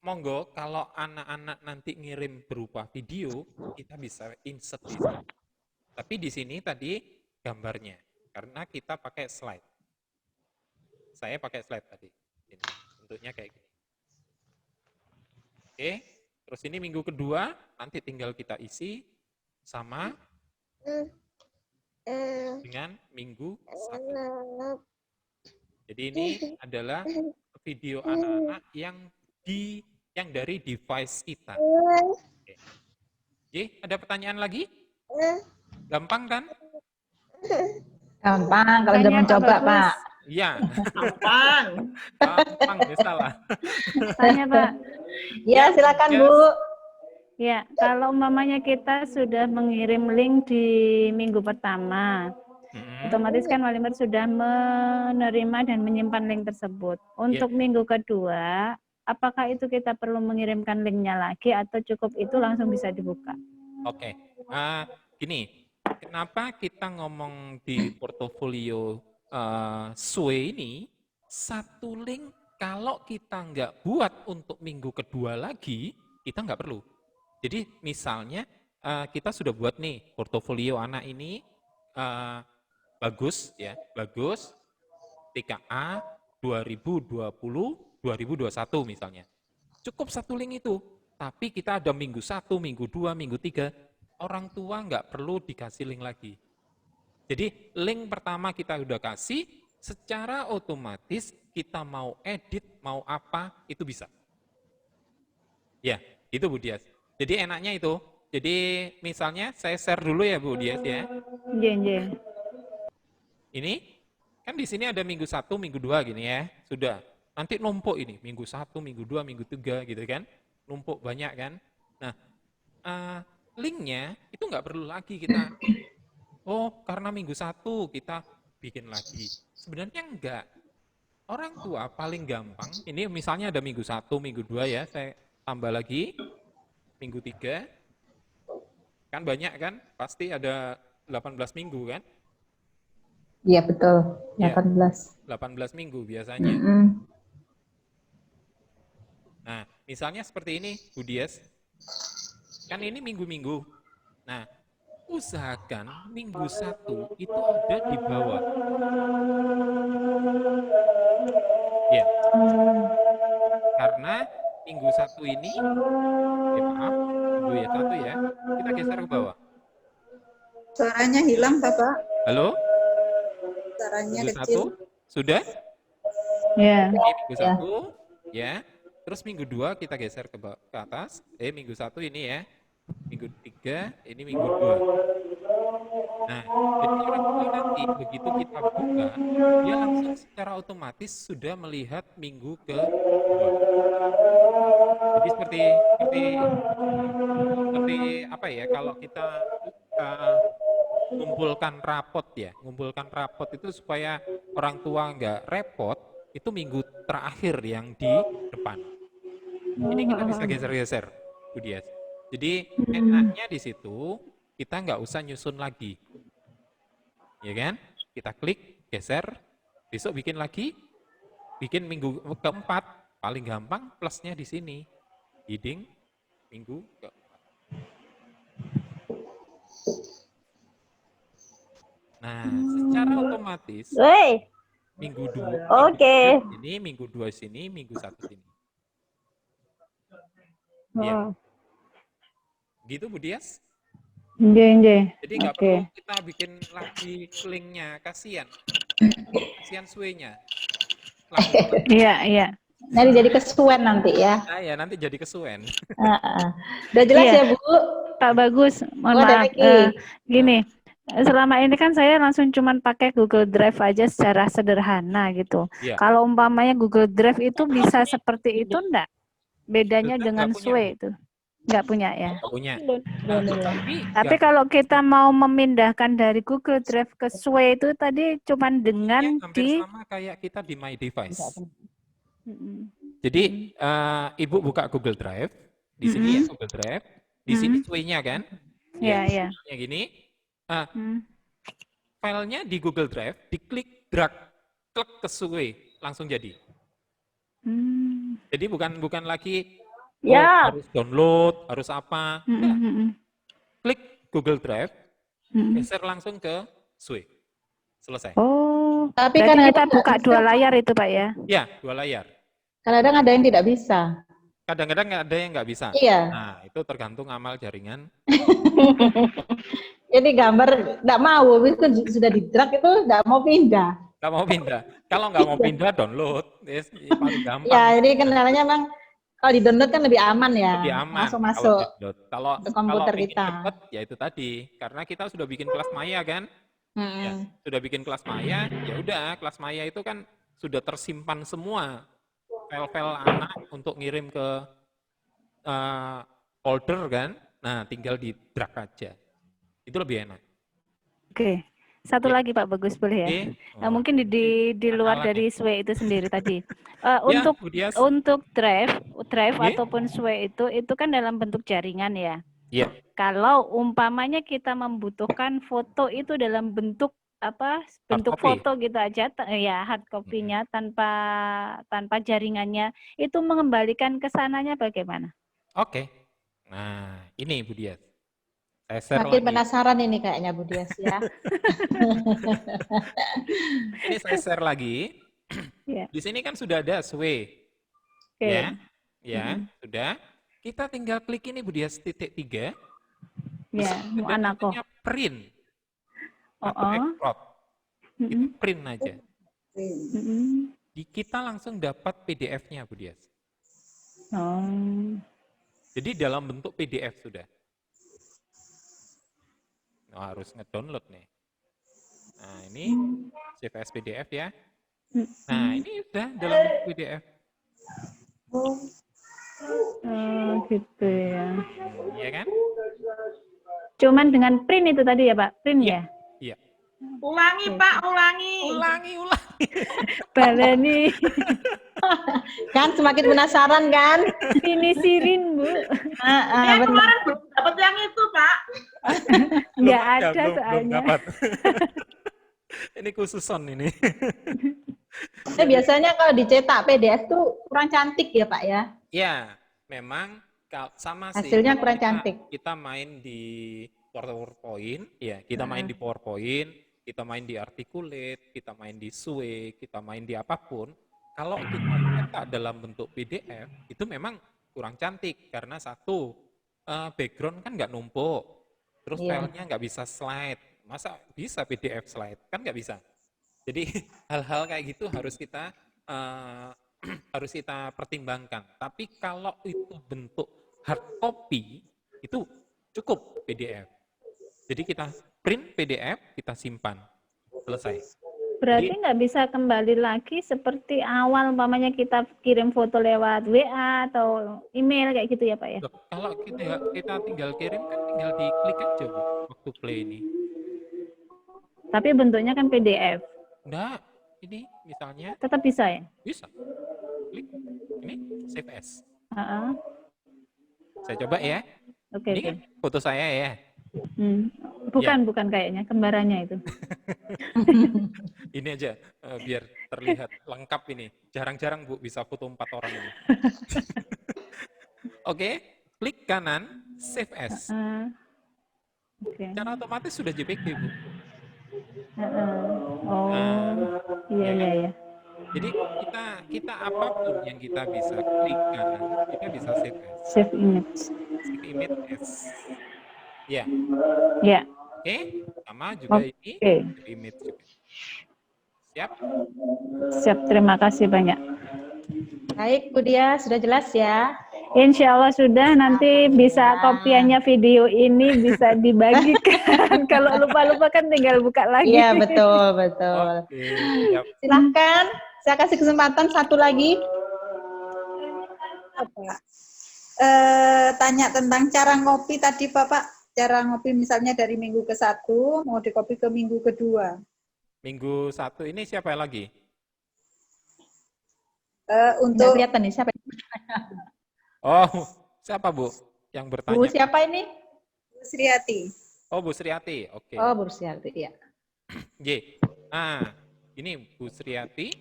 Speaker 2: monggo kalau anak-anak nanti ngirim berupa video, kita bisa insert di sini. Tapi di sini tadi gambarnya, karena kita pakai slide. Saya pakai slide tadi. Ini, bentuknya kayak gini. Oke, terus ini minggu kedua, nanti tinggal kita isi sama dengan minggu 1. Jadi ini adalah video anak-anak yang dari device kita. Oke. Oke, ada pertanyaan lagi? Gampang kan?
Speaker 1: Gampang kalau udah mencoba Pak.
Speaker 2: Iya.
Speaker 4: Gampang.
Speaker 2: Gampang, ya salah.
Speaker 5: Tanya Pak.
Speaker 1: Ya silakan Bu.
Speaker 5: Ya, kalau umpamanya kita sudah mengirim link di minggu pertama, otomatis kan wali murid sudah menerima dan menyimpan link tersebut. Untuk minggu kedua, apakah itu kita perlu mengirimkan linknya lagi atau cukup itu langsung bisa dibuka?
Speaker 2: Oke, gini, kenapa kita ngomong di portofolio SUE ini, satu link kalau kita nggak buat untuk minggu kedua lagi, kita nggak perlu. Jadi misalnya kita sudah buat nih portofolio anak ini bagus ya, bagus TKA 2020-2021 misalnya. Cukup satu link itu, tapi kita ada minggu 1, minggu 2, minggu 3, orang tua nggak perlu dikasih link lagi. Jadi link pertama kita udah kasih, secara otomatis kita mau edit, mau apa, itu bisa. Ya, itu Bu Dias. Jadi enaknya itu, jadi misalnya saya share dulu ya Bu Dias ya.
Speaker 5: Iya.
Speaker 2: Ini, kan di sini ada minggu 1, minggu 2 gini ya, sudah. Nanti numpuk ini, minggu 1, minggu 2, minggu 3 gitu kan, numpuk banyak kan. Nah, linknya itu nggak perlu lagi kita, karena minggu 1 kita bikin lagi. Sebenarnya enggak. Orang tua paling gampang, ini misalnya ada minggu 1, minggu 2 ya, saya tambah lagi, minggu 3, kan banyak kan, pasti ada 18 minggu kan,
Speaker 1: Iya betul,
Speaker 2: Ya.
Speaker 1: 18.
Speaker 2: 18 minggu biasanya.
Speaker 1: Mm-mm.
Speaker 2: Nah, misalnya seperti ini, Bu Dias. Kan ini minggu-minggu. Nah, usahakan minggu 1 itu ada di bawah. Ya, karena minggu 1 ini, maaf, minggu 1 ya, kita geser ke bawah.
Speaker 11: Suaranya hilang, Bapak.
Speaker 2: Halo?
Speaker 11: Suaranya
Speaker 2: Minggu
Speaker 11: kecil.
Speaker 2: 1, sudah?
Speaker 5: Ya.
Speaker 2: Ini minggu 1, ya. Terus minggu 2 kita geser ke atas. Minggu 1 ini ya. Minggu 3, ini minggu 2. Nah, jadi orang tua nanti begitu kita buka, dia langsung secara otomatis sudah melihat minggu ke 2. Jadi seperti apa ya, kalau kita ngumpulkan rapot ya, ngumpulkan rapot itu supaya orang tua nggak repot, itu minggu terakhir yang di depan. Ini kita bisa geser-geser, Bu Dias. Jadi enaknya di situ kita nggak usah nyusun lagi, ya kan? Kita klik, geser, besok bikin lagi, bikin minggu keempat, paling gampang plusnya di sini, heading minggu keempat. Nah, secara otomatis minggu 2 ini, minggu 2 sini, minggu 1 sini. Ya. Gitu Bu Dias?
Speaker 5: Iya.
Speaker 2: Jadi nggak perlu kita bikin lagi linknya, kasihan sway-nya.
Speaker 5: Iya.
Speaker 1: Nanti jadi kesuwen nanti ya.
Speaker 2: Nah ya, nanti jadi kesuwen.
Speaker 1: Udah jelas ya Bu?
Speaker 5: Pak Bagus, mohon maaf. Gini, selama ini kan saya langsung cuman pakai Google Drive aja secara sederhana gitu.
Speaker 2: Ya.
Speaker 5: Kalau umpamanya Google Drive itu bisa seperti itu enggak? Bedanya
Speaker 2: Google
Speaker 5: dengan
Speaker 2: nggak punya,
Speaker 5: Sway itu? Nggak punya ya?
Speaker 2: Nggak punya.
Speaker 5: Tapi kalau kita mau memindahkan dari Google Drive ke Sway itu tadi cuman dengan
Speaker 2: hampir sama kayak kita di My Device. Jadi Ibu buka Google Drive, di sini ya Google Drive, di sini Sway-nya kan?
Speaker 5: Iya.
Speaker 2: Yang gini, filenya di Google Drive, diklik drag, klik ke Sway, langsung jadi. Jadi bukan lagi harus download, harus apa. Klik Google Drive, geser langsung ke Sway. Selesai.
Speaker 5: Oh,
Speaker 1: tapi
Speaker 5: kan kita buka dua layar itu Pak ya?
Speaker 2: Ya, 2 layar.
Speaker 1: Kadang-kadang ada yang tidak bisa.
Speaker 2: Kadang-kadang ada yang nggak bisa.
Speaker 1: Iya.
Speaker 2: Nah, itu tergantung amal jaringan.
Speaker 1: Jadi gambar nggak mau, itu sudah di drag itu nggak mau pindah.
Speaker 2: Nggak mau pindah. Kalau nggak mau pindah, download. Paling gampang.
Speaker 1: Ya, jadi kendalanya memang kalau di download kan lebih aman ya.
Speaker 2: Lebih aman.
Speaker 1: Langsung masuk
Speaker 2: Kalau
Speaker 1: ke komputer kita.
Speaker 2: Cepet, ya itu tadi. Karena kita sudah bikin kelas Maya kan. Ya, sudah bikin kelas Maya, ya udah kelas Maya itu kan sudah tersimpan semua file-file anak untuk ngirim ke folder kan. Nah, tinggal di drag aja. Itu lebih enak.
Speaker 5: Oke. Satu lagi Pak Bagus boleh ya? Nah, mungkin di luar dari Sway itu sendiri tadi. Untuk drive ataupun Sway itu kan dalam bentuk jaringan ya.
Speaker 2: Iya.
Speaker 5: Kalau umpamanya kita membutuhkan foto itu dalam bentuk bentuk foto gitu aja ya, hard copy-nya tanpa jaringannya, itu mengembalikan ke sananya bagaimana?
Speaker 2: Oke. Nah, ini Bu Dias. Saya share
Speaker 1: Makin
Speaker 2: lagi.
Speaker 1: penasaran ini kayaknya Bu Dias ya.
Speaker 2: Ini saya share lagi. Di sini kan sudah ada Sway. Ya, sudah. Kita tinggal klik ini Bu Dias titik 3.
Speaker 5: Ya, mau anakku.
Speaker 2: Print. Atau export. Itu print aja. Kita langsung dapat PDF-nya Bu Dias. Jadi dalam bentuk PDF sudah. Harus ngedownload nih. Nah, ini save as PDF ya. Nah, ini udah dalam bentuk PDF.
Speaker 5: Gitu ya.
Speaker 2: Iya kan?
Speaker 5: Cuman dengan print itu tadi ya Pak? Print ya?
Speaker 2: Iya.
Speaker 4: Ulangi Pak, ulangi.
Speaker 2: Ulangi.
Speaker 5: Baleni.
Speaker 1: Kan semakin penasaran kan?
Speaker 5: Finisirin Bu.
Speaker 4: Kemarin belum dapat yang itu Pak.
Speaker 5: Nggak ada soalnya.
Speaker 2: Ini khususon ini.
Speaker 1: Biasanya kalau dicetak PDF tuh kurang cantik ya Pak ya?
Speaker 2: Ya, memang sama sih.
Speaker 1: Hasilnya
Speaker 2: Kalau
Speaker 1: kurang cantik.
Speaker 2: Kita main di PowerPoint, ya kita main di PowerPoint, kita main di Articulate, kita main di Sway, kita main di apapun. Kalau kita cetak dalam bentuk PDF, itu memang kurang cantik karena satu, background kan nggak numpuk, terus filenya nggak bisa slide. Masa bisa PDF slide? Kan nggak bisa. Jadi hal-hal kayak gitu harus kita pertimbangkan. Tapi kalau itu bentuk hard copy, itu cukup PDF. Jadi kita print PDF, kita simpan, selesai.
Speaker 5: Berarti nggak bisa kembali lagi seperti awal, umpamanya kita kirim foto lewat WA atau email kayak gitu ya Pak ya?
Speaker 2: Kalau kita tinggal kirim kan tinggal diklik aja Bu, waktu play ini.
Speaker 5: Tapi bentuknya kan PDF.
Speaker 2: Enggak, ini misalnya.
Speaker 5: Tetap bisa ya?
Speaker 2: Bisa. Klik, ini save as. Saya coba ya.
Speaker 5: Oke.
Speaker 2: Ini kan foto saya ya.
Speaker 5: Bukan kayaknya, kembarannya itu.
Speaker 2: Ini aja, biar terlihat lengkap ini. Jarang-jarang Bu bisa foto 4 orang ini. Oke, klik kanan, save as. Secara otomatis sudah JPG Bu.
Speaker 5: Iya.
Speaker 2: Jadi kita apapun yang kita bisa klik kanan, kita bisa save as.
Speaker 5: Save image.
Speaker 2: Save image as. Ya.
Speaker 5: Ya.
Speaker 2: Oke, sama juga ini save image juga. Siap?
Speaker 5: Siap, terima kasih banyak.
Speaker 1: Baik Bu Dia, sudah jelas ya?
Speaker 5: Insya Allah sudah, nanti bisa kopiannya video ini bisa dibagikan. Kalau lupa-lupa kan tinggal buka lagi.
Speaker 1: Iya, betul.
Speaker 2: Oke, siap.
Speaker 1: Silahkan, saya kasih kesempatan satu lagi.
Speaker 11: Tanya tentang cara ngopi tadi Bapak. Cara ngopi misalnya dari minggu ke-1, mau dikopi ke minggu kedua.
Speaker 2: Minggu 1 ini siapa lagi?
Speaker 11: Untuk
Speaker 1: kelihatan nih siapa?
Speaker 2: Oh, siapa Bu yang bertanya?
Speaker 1: Bu siapa ini?
Speaker 11: Bu Sriati.
Speaker 2: Oh, Bu Sriati. Oke.
Speaker 1: Oh, Bu Sriati, ya.
Speaker 2: Nah, ini Bu Sriati,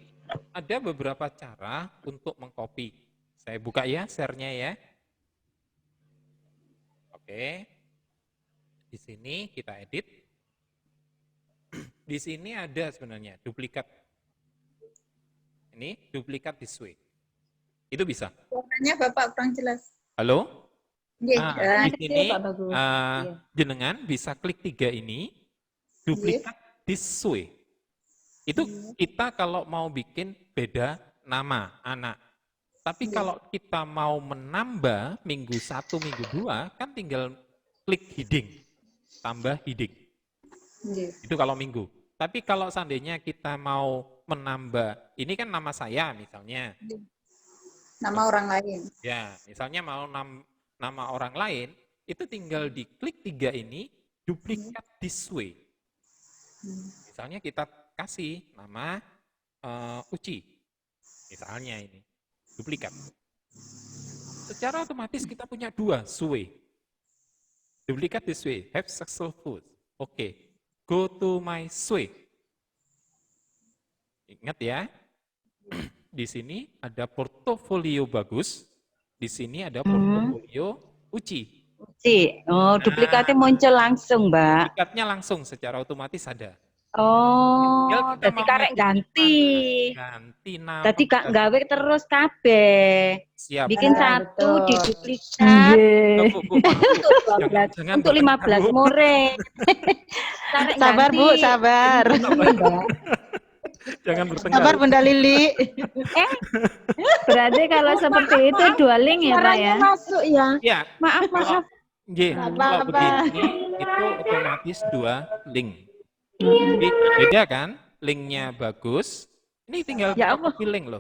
Speaker 2: ada beberapa cara untuk mengcopy. Saya buka ya share-nya ya. Oke. Di sini kita edit. Di sini ada sebenarnya duplikat. Ini duplikat this way. Itu bisa.
Speaker 11: Suaranya Bapak kurang jelas.
Speaker 2: Halo? Di sini
Speaker 1: Iya.
Speaker 2: jenengan bisa klik 3 ini, duplikat this way. Itu kita kalau mau bikin beda nama anak. Tapi kalau kita mau menambah minggu 1, minggu 2, kan tinggal klik heading, tambah heading. Itu kalau minggu. Tapi kalau seandainya kita mau menambah, ini kan nama saya misalnya.
Speaker 11: Nama orang lain.
Speaker 2: Ya, misalnya mau nama orang lain, itu tinggal diklik 3 ini, duplikat this way. Misalnya kita kasih nama Uci, misalnya ini, duplikat. Secara otomatis kita punya 2 Sway. Duplikat this way, have successful. Oke, go to my Sway. Ingat ya, di sini ada portofolio bagus, di sini ada portofolio Uci.
Speaker 7: Oh, duplikatnya muncul langsung, Mbak.
Speaker 2: Duplikatnya langsung secara otomatis ada.
Speaker 7: Oh, jadi karek ganti.
Speaker 2: Ganti nama.
Speaker 7: Jadi gak gawe terus kabeh.
Speaker 2: Siap.
Speaker 7: Bikin satu,
Speaker 1: betul.
Speaker 7: diduplikat.
Speaker 2: Jangan
Speaker 7: Untuk 15 murid. Karek
Speaker 1: Sabar
Speaker 7: ganti.
Speaker 1: Bu, sabar.
Speaker 2: Jangan bertengkar.
Speaker 1: Sabar Bunda Lili.
Speaker 5: Berarti kalau seperti itu 2 link ya Pak ya?
Speaker 7: Masuk ya.
Speaker 2: Ya.
Speaker 7: Maaf.
Speaker 2: Kalau begini itu otomatis 2 link. Jadi beda kan? Linknya bagus. Ini tinggal copy link loh.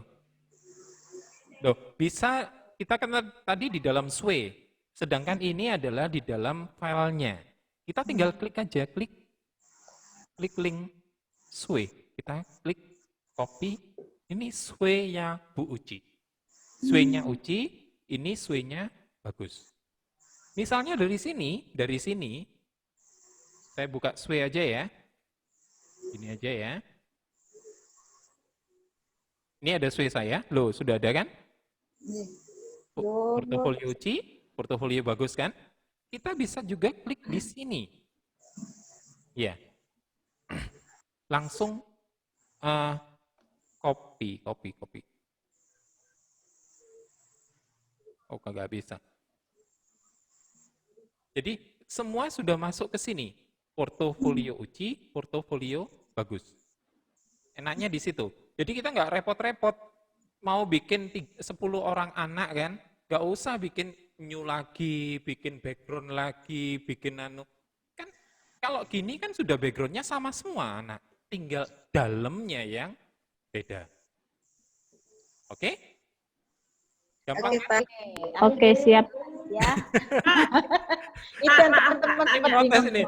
Speaker 2: Loh, bisa kita kan tadi di dalam Sway, sedangkan ini adalah di dalam filenya. Kita tinggal klik aja, klik link Sway. Kita klik copy. Ini Sway-nya Bu Uci. Sway-nya Uci, ini Sway-nya bagus. Misalnya dari sini saya buka Sway aja ya. Ini aja ya. Ini ada SW saya. Loh, sudah ada kan? Portofolio Uci, portofolio bagus kan? Kita bisa juga klik di sini. Ya. Langsung copy. Oh, kagak bisa. Jadi semua sudah masuk ke sini. Portofolio Uci, portofolio bagus. Enaknya di situ. Jadi kita nggak repot-repot mau bikin 10 orang anak kan, nggak usah bikin new lagi, bikin background lagi, bikin anu. Kan kalau gini kan sudah backgroundnya sama semua anak, tinggal dalamnya yang beda. Oke? Gampang kan?
Speaker 5: Oke, siap.
Speaker 1: Ya. Itu yang teman-teman
Speaker 2: Ini protes ini,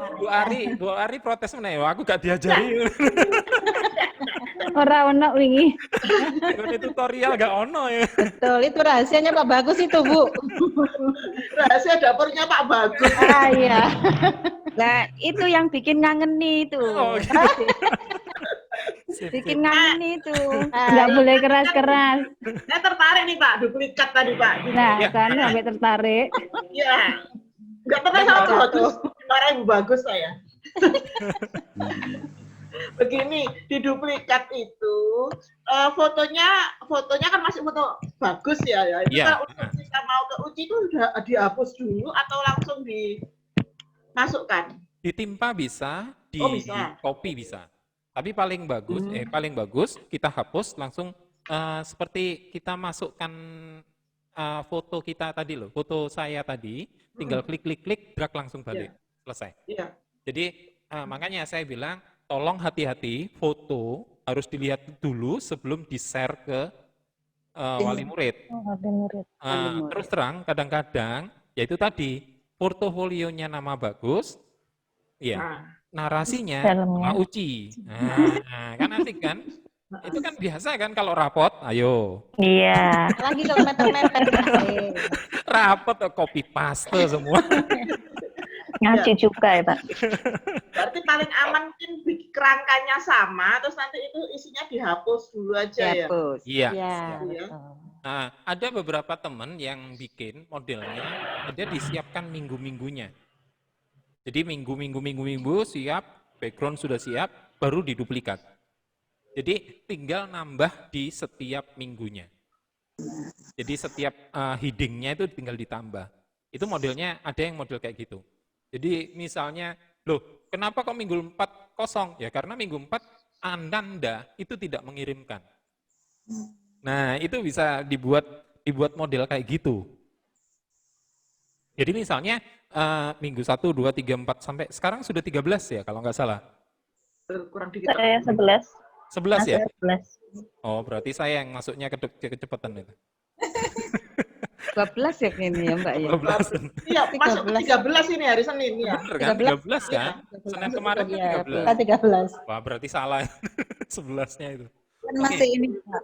Speaker 2: Bu Ari protes mana ya? Aku gak diajari.
Speaker 5: Ora ono wingi.
Speaker 2: Ikut tutorial gak ono ya.
Speaker 1: Betul, itu rahasianya Pak Bagus itu, Bu.
Speaker 4: Rahasia dapurnya Pak Bagus.
Speaker 1: Ah, iya.
Speaker 7: Nah, itu yang bikin ngangeni itu.
Speaker 2: Oh, gitu.
Speaker 7: Bikin ngangeni itu.
Speaker 5: Nggak boleh keras-keras.
Speaker 4: Saya tertarik nih Pak, duplikat tadi Pak.
Speaker 5: Nah,
Speaker 2: Ya.
Speaker 5: kan sampai tertarik.
Speaker 4: Iya. Nggak pernah sama Pak Bagus. Marahin Bu Bagus saya. Begini, di duplikat itu fotonya kan masih foto bagus ya. Itu
Speaker 2: Iya.
Speaker 4: kalau untuk kita mau ke uji itu udah dihapus dulu atau langsung dimasukkan?
Speaker 2: Ditimpa bisa, di
Speaker 4: Oh, bisa.
Speaker 2: copy bisa. Tapi paling bagus kita hapus langsung seperti kita masukkan foto kita tadi loh, foto saya tadi, tinggal klik, drag langsung balik, selesai.
Speaker 4: Iya.
Speaker 2: Jadi makanya saya bilang tolong hati-hati, foto harus dilihat dulu sebelum di-share ke wali murid. Terus terang, kadang-kadang, yaitu tadi, portofolionya nama bagus, ya, narasinya nama Uci. Nah, kan asik kan? Itu kan biasa kan kalau rapot, ayo.
Speaker 5: Iya.
Speaker 1: Lagi kalau mepet-mepet.
Speaker 2: Rapot copy paste semua.
Speaker 5: Ngaji juga ya, Pak.
Speaker 4: Berarti paling aman mungkin kerangkanya sama, terus nanti itu isinya dihapus dulu aja ya.
Speaker 7: Dihapus.
Speaker 2: Iya.
Speaker 1: Iya,
Speaker 4: Iya.
Speaker 1: betul.
Speaker 2: Nah, ada beberapa teman yang bikin modelnya, ada disiapkan minggu-minggunya. Jadi minggu siap, background sudah siap, baru diduplikat. Jadi tinggal nambah di setiap minggunya. Jadi setiap headingnya itu tinggal ditambah. Itu modelnya, ada yang model kayak gitu. Jadi misalnya, loh kenapa kok minggu 4 kosong? Ya karena minggu 4 Anda itu tidak mengirimkan. Nah itu bisa dibuat model kayak gitu. Jadi misalnya minggu 1, 2, 3, 4 sampai sekarang sudah 13 ya kalau nggak salah.
Speaker 4: Kurang dikit.
Speaker 5: Saya 11.
Speaker 2: 11 ya?
Speaker 5: 11.
Speaker 2: Oh berarti saya yang masuknya kecepatan itu.
Speaker 7: 12 ya ini ya Mbak ya.
Speaker 2: 12.
Speaker 4: Iya, masuk ke 13 ini hari Senin ya.
Speaker 2: Bener kan? 13 kan? Senin kemarin kan 13.
Speaker 1: 13.
Speaker 2: Wah berarti salah 11-nya itu.
Speaker 11: Kan masih ini Pak.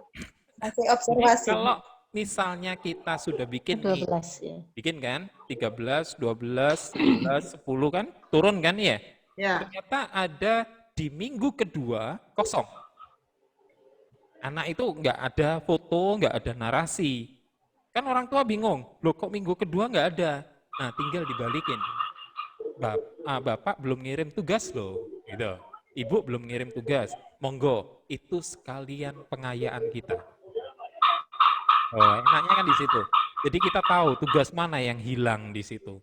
Speaker 11: Masih observasi.
Speaker 2: Kalau misalnya kita sudah bikin nih,
Speaker 1: 12 ya.
Speaker 2: bikin kan 13, 12, 11, 10 kan turun kan ya?
Speaker 4: Ya.
Speaker 2: Ternyata ada di minggu kedua kosong. Anak itu nggak ada foto, nggak ada narasi. Kan orang tua bingung, loh kok minggu kedua nggak ada? Nah tinggal dibalikin. Bapak belum ngirim tugas loh, gitu. Ibu belum ngirim tugas. Monggo, itu sekalian pengayaan kita. Oh, enaknya kan di situ. Jadi kita tahu tugas mana yang hilang di situ.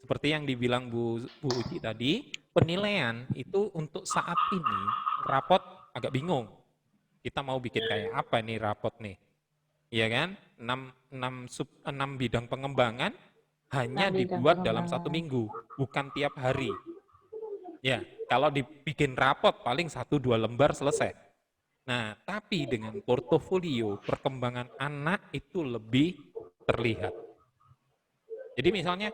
Speaker 2: Seperti yang dibilang Bu Uci tadi, penilaian itu untuk saat ini rapot agak bingung. Kita mau bikin kayak apa nih rapot nih? Iya kan? 6 bidang pengembangan hanya dibuat dalam 1 minggu, bukan tiap hari. Ya, kalau dibikin rapot paling 1-2 lembar selesai. Nah, tapi dengan portofolio perkembangan anak itu lebih terlihat. Jadi misalnya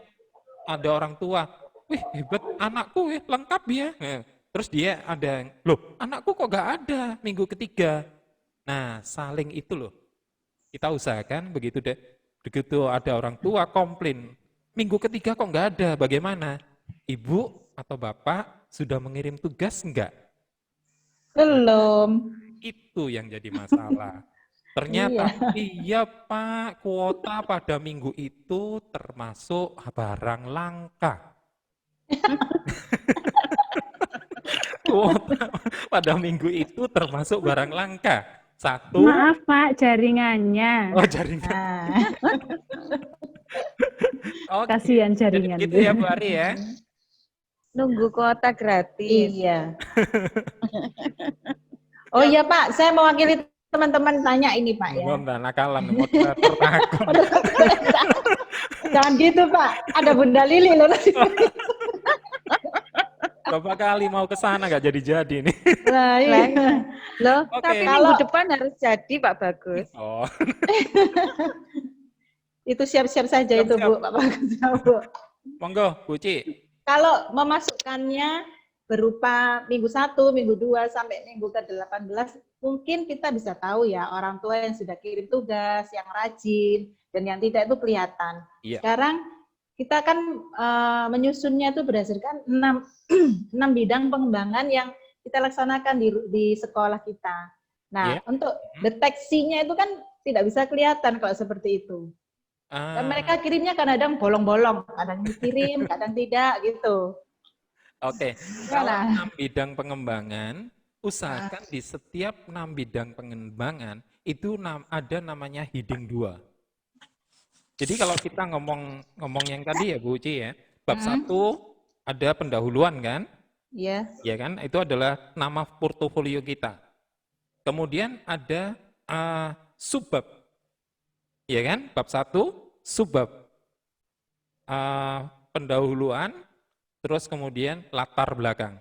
Speaker 2: ada orang tua, wih hebat anakku lengkap ya. Terus dia ada, loh anakku kok gak ada minggu ketiga. Nah, saling itu loh. Kita usahakan begitu ada orang tua komplain, minggu ketiga kok nggak ada, bagaimana? Ibu atau bapak sudah mengirim tugas enggak?
Speaker 1: Belum.
Speaker 2: Itu yang jadi masalah. Ternyata iya Pak, kuota pada minggu itu termasuk barang langka. Kuota pada minggu itu termasuk barang langka. Satu,
Speaker 5: Maaf Pak, jaringannya.
Speaker 2: oh jaringan. Oke,
Speaker 5: Kasihan
Speaker 2: jadi
Speaker 5: jaringan.
Speaker 2: gitu ya Bu Ari ya.
Speaker 7: Nunggu kuota gratis.
Speaker 1: Iya. Oh iya Pak, saya mewakili teman-teman tanya ini Pak ya.
Speaker 2: Bentar, nakalan, moderator takut.
Speaker 1: Jangan gitu Pak, ada Bunda Lili loh.
Speaker 2: Berapa kali mau ke sana nggak jadi-jadi nih.
Speaker 1: Lah, iya.
Speaker 7: Loh,
Speaker 2: Oke.
Speaker 7: tapi
Speaker 1: Kalau-
Speaker 7: minggu depan harus jadi Pak Bagus.
Speaker 2: Oh,
Speaker 1: Itu siap-siap saja itu Bu, Pak Bagus. Bu.
Speaker 2: monggo Bu Ci.
Speaker 1: Kalau memasukkannya berupa minggu 1, minggu 2, sampai minggu ke-18, mungkin kita bisa tahu ya orang tua yang sudah kirim tugas, yang rajin, dan yang tidak itu kelihatan.
Speaker 2: Iya.
Speaker 1: Sekarang kita kan menyusunnya itu berdasarkan 6 bidang pengembangan yang kita laksanakan di sekolah kita. Nah,
Speaker 2: Iya.
Speaker 1: untuk deteksinya itu kan tidak bisa kelihatan kalau seperti itu. Dan mereka kirimnya kadang bolong-bolong, kadang dikirim, kadang tidak gitu.
Speaker 2: Oke, kalau 6 bidang pengembangan, usahakan di setiap 6 bidang pengembangan itu ada namanya heading 2. Jadi kalau kita ngomong yang tadi ya Bu Uci ya, bab 1 ada pendahuluan kan?
Speaker 1: Iya.
Speaker 2: Ya kan? Itu adalah nama portofolio kita. Kemudian ada subbab. Ya kan? Bab 1 subbab. Pendahuluan, terus kemudian latar belakang.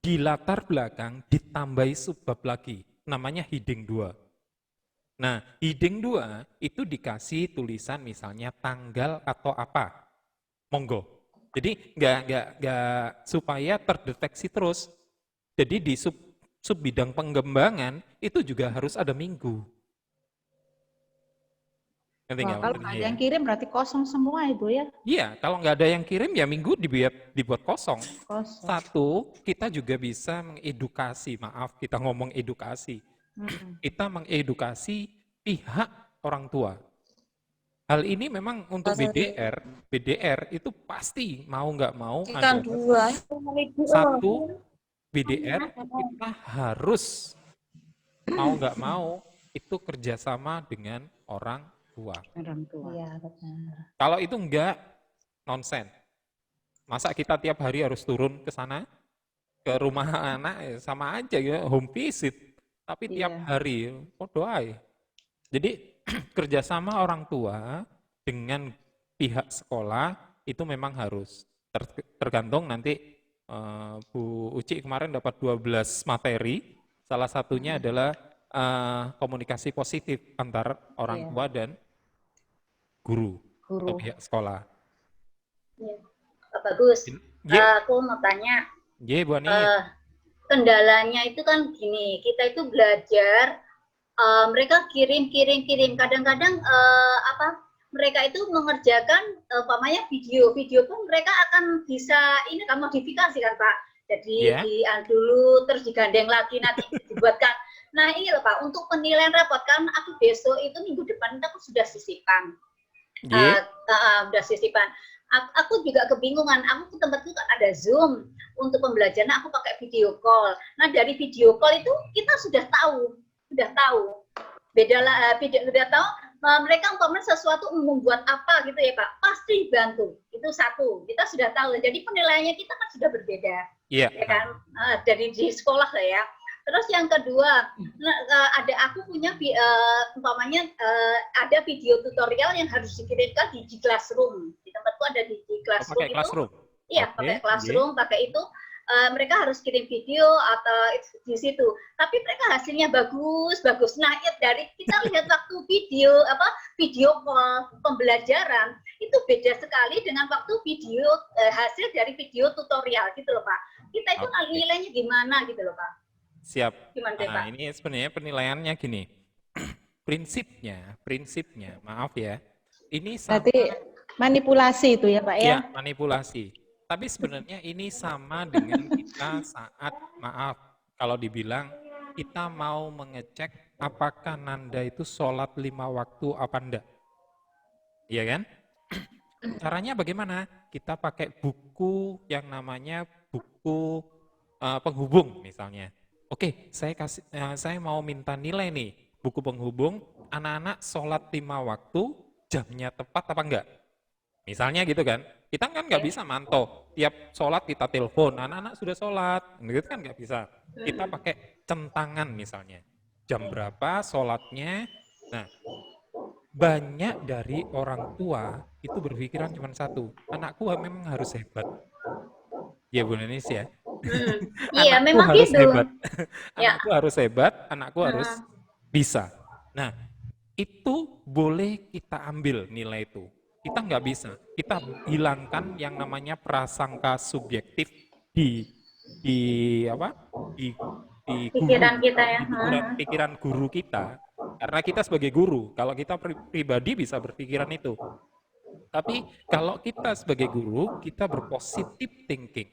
Speaker 2: Di latar belakang ditambahi subbab lagi, namanya heading 2. Nah, heading 2 itu dikasih tulisan misalnya tanggal atau apa. Monggo. Jadi nggak supaya terdeteksi terus. Jadi di sub bidang pengembangan itu juga harus ada minggu. Ngerti
Speaker 1: Wah,
Speaker 2: nggak
Speaker 1: kalau
Speaker 2: maksudnya
Speaker 1: ada
Speaker 2: ya?
Speaker 1: yang kirim berarti kosong semua itu ya.
Speaker 2: Iya, kalau nggak ada yang kirim ya minggu dibuat kosong.
Speaker 1: Kosong.
Speaker 2: Satu, kita juga bisa mengedukasi, maaf kita ngomong edukasi. Kita mengedukasi pihak orang tua. Hal ini memang untuk BDR itu pasti mau nggak mau ada satu BDR kita harus mau nggak mau itu kerjasama dengan orang tua.
Speaker 7: Orang tua.
Speaker 1: Iya, benar.
Speaker 2: Kalau itu enggak, nonsen. Masa kita tiap hari harus turun ke sana, ke rumah anak, sama aja ya, home visit. Tapi tiap hari, podo ae. Jadi kerjasama orang tua dengan pihak sekolah itu memang harus. Tergantung nanti Bu Uci kemarin dapat 12 materi, salah satunya adalah komunikasi positif antar orang tua dan guru atau pihak sekolah.
Speaker 6: Ya. Pak Bagus, aku mau tanya,
Speaker 2: Iya, Bu Ani.
Speaker 6: kendalanya itu kan gini, kita itu belajar, mereka kirim, kadang-kadang mereka itu mengerjakan umpamanya video pun mereka akan bisa ini kan modifikasi kan Pak. Jadi dulu terus digandeng lagi nanti dibuatkan. Nah ini loh Pak, untuk penilaian rapot kan aku besok itu minggu depan aku sudah sisipan. Udah sisipan. Aku juga kebingungan, aku ke tempat itu kan ada Zoom, untuk pembelajaran aku pakai video call. Nah dari video call itu kita sudah tahu, sudah tahu mereka umpamanya sesuatu membuat apa gitu ya Pak, pasti bantu. Itu satu, kita sudah tahu. Jadi penilaiannya kita kan sudah berbeda, ya kan? Dari di sekolah lah ya. Terus yang kedua, ada aku punya umpamanya ada video tutorial yang harus dikirimkan di classroom. Di tempatku ada di classroom.
Speaker 2: Pakai classroom.
Speaker 6: Iya, pakai classroom, pakai itu. Mereka harus kirim video atau di situ. Tapi mereka hasilnya bagus. Nah, ya dari kita lihat waktu video call pembelajaran itu beda sekali dengan waktu video hasil dari video tutorial gitu loh Pak. Kita itu nilainya gimana gitu loh Pak.
Speaker 2: Siap.
Speaker 6: Gimana,
Speaker 2: Nah,
Speaker 6: Pak?
Speaker 2: ini sebenarnya penilaiannya gini. prinsipnya, maaf ya. Ini sama.
Speaker 1: Berarti manipulasi itu ya Pak ya?
Speaker 2: Ya, manipulasi. Tapi sebenarnya ini sama dengan kita saat, maaf, Kalau dibilang kita mau mengecek apakah Nanda itu sholat 5 waktu apa enggak. Iya kan? Caranya bagaimana? Kita pakai buku yang namanya buku penghubung misalnya. Oke, saya mau minta nilai nih, buku penghubung, anak-anak sholat 5 waktu, jamnya tepat apa enggak? Misalnya gitu kan, kita kan nggak bisa mantau, tiap sholat kita telepon, anak-anak sudah sholat, gitu kan nggak bisa. Kita pakai centangan misalnya, jam berapa sholatnya, nah banyak dari orang tua itu berpikiran cuma satu, anakku memang harus hebat. Ya Bu Nenis ya.
Speaker 6: Iya,
Speaker 2: Anakku
Speaker 6: memang
Speaker 2: harus
Speaker 6: gitu.
Speaker 2: hebat.
Speaker 6: Ya.
Speaker 2: Anakku harus hebat, anakku harus bisa. Nah, itu boleh kita ambil nilai itu. Kita nggak bisa. Kita hilangkan yang namanya prasangka subjektif di
Speaker 6: Pikiran kita ya.
Speaker 2: pikiran guru kita. Karena kita sebagai guru, kalau kita pribadi bisa berpikiran itu. Tapi kalau kita sebagai guru, kita berpositif thinking.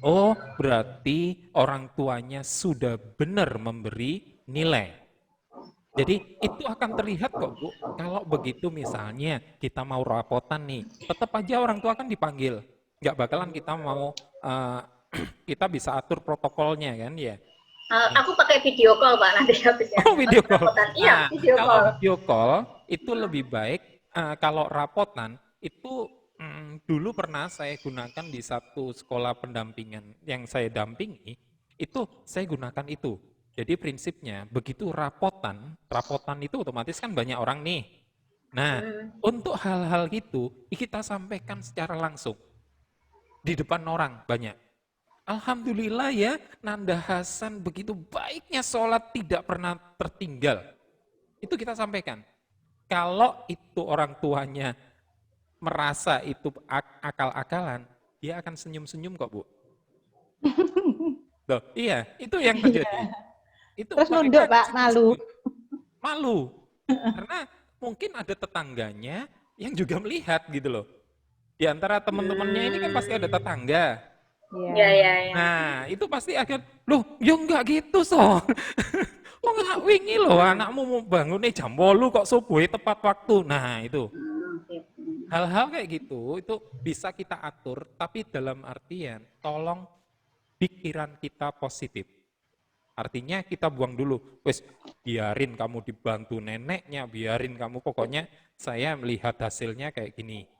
Speaker 2: Oh, berarti orang tuanya sudah benar memberi nilai. Jadi itu akan terlihat kok Bu, kalau begitu misalnya kita mau rapotan nih, tetap aja orang tua kan dipanggil. Nggak bakalan kita mau, kita bisa atur protokolnya kan ya.
Speaker 6: Aku pakai video call Pak nanti habisnya.
Speaker 2: Oh, video call.
Speaker 6: Iya, video
Speaker 2: Kalau
Speaker 6: call.
Speaker 2: video call itu lebih baik, kalau rapotan itu dulu pernah saya gunakan di satu sekolah pendampingan yang saya dampingi, itu saya gunakan itu. Jadi prinsipnya begitu rapotan itu otomatis kan banyak orang nih. Nah, untuk hal-hal gitu kita sampaikan secara langsung di depan orang banyak. Alhamdulillah ya, Nanda Hasan begitu baiknya sholat tidak pernah tertinggal. Itu kita sampaikan. Kalau itu orang tuanya merasa itu akal-akalan, dia akan senyum-senyum kok Bu. Loh, iya, itu yang terjadi. Itu
Speaker 1: Terus nunduk Pak, malu.
Speaker 2: Malu. Karena mungkin ada tetangganya yang juga melihat gitu loh. Di antara teman-temannya ini kan pasti ada tetangga.
Speaker 6: Iya.
Speaker 2: Nah, itu pasti akan, loh, ya enggak gitu, Son. Kok enggak wingi loh, anakmu mau bangun jam 8 kok subuh tepat waktu. Nah, itu. Hal-hal kayak gitu, itu bisa kita atur, tapi dalam artian, tolong pikiran kita positif. Artinya kita buang dulu, wes biarin kamu dibantu neneknya, biarin kamu, pokoknya saya melihat hasilnya kayak gini,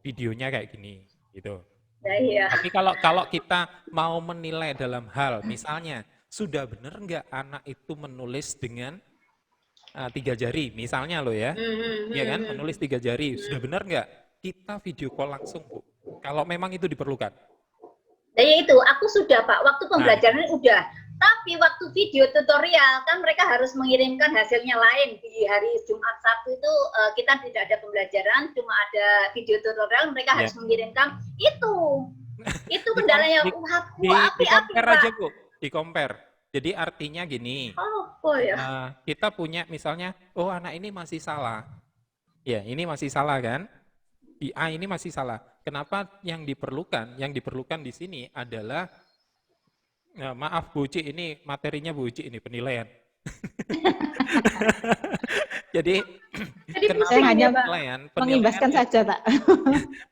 Speaker 2: videonya kayak gini, gitu.
Speaker 6: Iya.
Speaker 2: Tapi kalau kita mau menilai dalam hal, misalnya sudah benar nggak anak itu menulis dengan 3 jari, misalnya loh ya, ya kan, menulis 3 jari, sudah benar nggak? Kita video call langsung Bu, kalau memang itu diperlukan.
Speaker 6: Nah itu, aku sudah Pak, waktu pembelajaran udah. Tapi waktu video tutorial kan mereka harus mengirimkan hasilnya lain. Di hari Jumat Sabtu itu kita tidak ada pembelajaran, cuma ada video tutorial, mereka harus mengirimkan itu. Itu kendalanya. Di
Speaker 2: compare aja Bu, di compare. Jadi artinya gini, kita punya misalnya, oh anak ini masih salah. Ya ini masih salah kan, di A ini masih salah. Kenapa yang diperlukan? Yang diperlukan di sini adalah, maaf Bu Uci, ini materinya Bu Uci, ini penilaian. Jadi
Speaker 1: saya hanya
Speaker 2: penilaian
Speaker 1: saja Pak.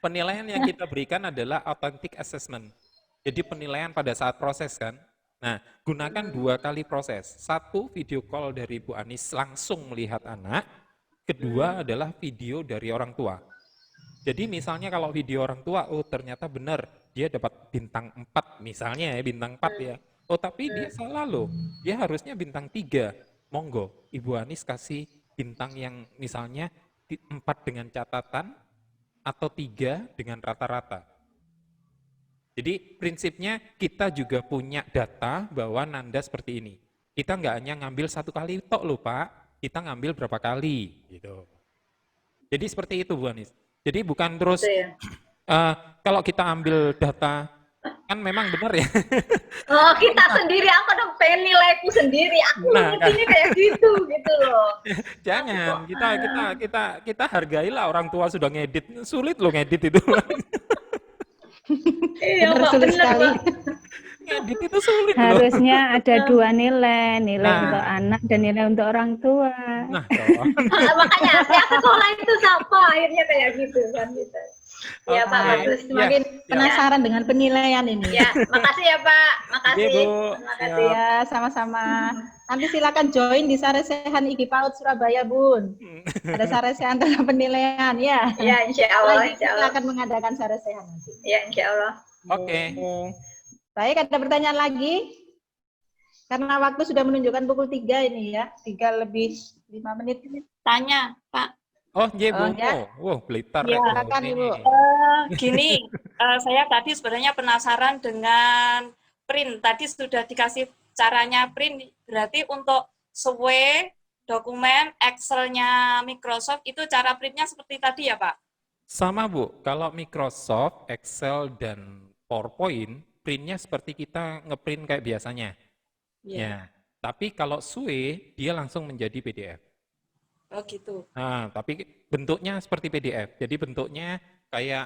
Speaker 2: Penilaian yang kita berikan adalah authentic assessment. Jadi penilaian pada saat proses kan. Nah, gunakan 2 kali proses. 1 video call dari Bu Anis langsung melihat anak. Kedua adalah video dari orang tua. Jadi misalnya kalau video orang tua, oh ternyata benar dia dapat bintang 4 misalnya ya, bintang 4 ya. Oh tapi dia salah loh, dia harusnya bintang 3. Monggo, Ibu Anis kasih bintang yang misalnya 4 dengan catatan atau 3 dengan rata-rata. Jadi prinsipnya kita juga punya data bahwa Nanda seperti ini. Kita nggak hanya ngambil 1 kali tok loh Pak, kita ngambil berapa kali gitu. Jadi seperti itu Bu Anis. Jadi bukan terus kalau kita ambil data kan memang benar ya.
Speaker 6: Oh kita sendiri, aku dong pengen nilaiku sendiri, aku ini kayak gitu loh.
Speaker 2: Jangan, kita hargailah orang tua sudah ngedit, sulit loh ngedit itu.
Speaker 6: Iya Pak, benar Pak.
Speaker 2: ngedit itu sulit loh.
Speaker 5: Harusnya ada dua nilai, nilai
Speaker 2: Nah.
Speaker 5: untuk anak dan nilai untuk orang tua.
Speaker 2: Nah, toh.
Speaker 6: Makanya setiap sekolah itu sama akhirnya kayak gitu kan gitu. Ya Pak,
Speaker 2: Oke.
Speaker 6: bagus.
Speaker 1: Semakin
Speaker 2: Ya.
Speaker 1: penasaran dengan penilaian ini.
Speaker 6: Ya, makasih ya Pak. Makasih.
Speaker 2: Oke, Bu.
Speaker 6: Makasih.
Speaker 1: Ya, sama-sama. Nanti silakan join di Saresehan IGI PAUD Surabaya, Bun. Ada Saresehan tentang penilaian, ya.
Speaker 6: Ya, insya Allah.
Speaker 1: Lagi
Speaker 6: Insya
Speaker 1: kita
Speaker 6: Allah.
Speaker 1: akan mengadakan Saresehan nanti.
Speaker 6: Ya, insya Allah.
Speaker 2: Oke.
Speaker 1: Baik, ada pertanyaan lagi? Karena waktu sudah menunjukkan pukul 3 ini ya, 3 lebih 5 menit.
Speaker 8: Tanya, Pak.
Speaker 2: Oh, iya, Bu.
Speaker 1: Oh, ya.
Speaker 2: Wah, Blitar.
Speaker 8: Ya.
Speaker 1: Silakan, Ibu.
Speaker 8: Gini, saya tadi sebenarnya penasaran dengan print. Tadi sudah dikasih caranya print. Berarti untuk SWE, dokumen, Excel-nya Microsoft, itu cara printnya seperti tadi ya, Pak?
Speaker 2: Sama, Bu. Kalau Microsoft, Excel, dan PowerPoint, printnya seperti kita ngeprint kayak biasanya. Ya. Tapi kalau SWE, dia langsung menjadi PDF.
Speaker 8: Oh gitu.
Speaker 2: Nah, tapi bentuknya seperti PDF. Jadi bentuknya kayak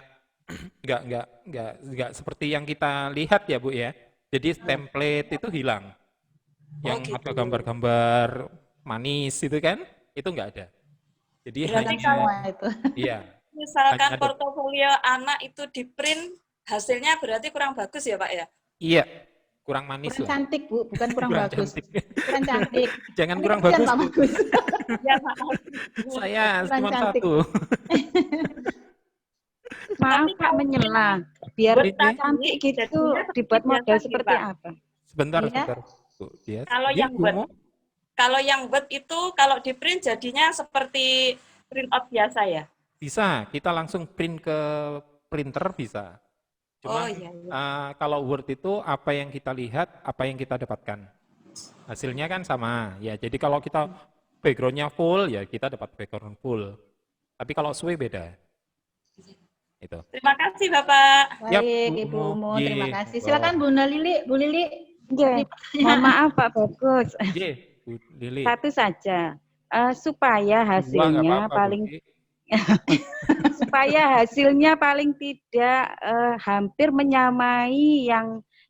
Speaker 2: nggak seperti yang kita lihat ya, Bu ya. Jadi template itu hilang. Yang
Speaker 8: gitu.
Speaker 2: ada gambar-gambar manis itu kan, itu nggak ada. Jadi
Speaker 8: Berarti
Speaker 2: hanya
Speaker 8: kalau
Speaker 1: itu.
Speaker 2: iya.
Speaker 8: misalkan
Speaker 2: Hanya ada-
Speaker 8: portofolio anak itu di print, hasilnya berarti kurang bagus ya, Pak ya?
Speaker 2: Iya, kurang manis
Speaker 1: Kurang
Speaker 2: lah.
Speaker 1: cantik, Bu, bukan kurang
Speaker 2: Kurang
Speaker 1: bagus.
Speaker 2: cantik.
Speaker 1: Kurang cantik.
Speaker 2: Jangan
Speaker 1: Ini
Speaker 2: kurang
Speaker 1: kasihan
Speaker 2: bagus,
Speaker 1: Pak
Speaker 2: Bu.
Speaker 1: Bagus.
Speaker 8: Ya, maaf.
Speaker 2: Saya
Speaker 1: Kurang
Speaker 2: cuma
Speaker 1: cantik.
Speaker 2: satu.
Speaker 7: Maaf Kak menyela. Biar
Speaker 2: Ini-
Speaker 7: cantik gitu dibuat
Speaker 8: biasa
Speaker 7: model
Speaker 8: nih,
Speaker 7: seperti
Speaker 8: Pak.
Speaker 7: apa?
Speaker 2: Sebentar,
Speaker 1: Iya.
Speaker 2: sebentar. Bu, dia.
Speaker 8: Kalau
Speaker 2: Dia
Speaker 8: yang buat
Speaker 2: ngomong.
Speaker 8: Kalau yang buat itu kalau di print jadinya seperti print out biasa ya?
Speaker 2: Bisa, kita langsung print ke printer bisa. Cuma
Speaker 8: Oh, iya, iya.
Speaker 2: kalau Word itu apa yang kita lihat, apa yang kita dapatkan. Hasilnya kan sama. Ya, jadi kalau kita background-nya full, ya kita dapat background full. Tapi kalau SWE beda. Itu.
Speaker 8: Terima kasih Bapak.
Speaker 2: Yap,
Speaker 1: Baik,
Speaker 2: Bu
Speaker 1: Ibu
Speaker 2: Umu.
Speaker 1: Umu,
Speaker 2: Ye,
Speaker 1: terima kasih.
Speaker 2: monggo.
Speaker 1: Silakan Bu Lili, Bu Lili.
Speaker 7: Nggih. Mohon maaf Pak Bagus.
Speaker 2: Ye, Bu Lili.
Speaker 7: Satu saja. Supaya
Speaker 2: Dua nggak
Speaker 7: hasilnya
Speaker 2: apa-apa, Bu
Speaker 7: paling
Speaker 2: Ci.
Speaker 7: supaya hasilnya paling tidak hampir menyamai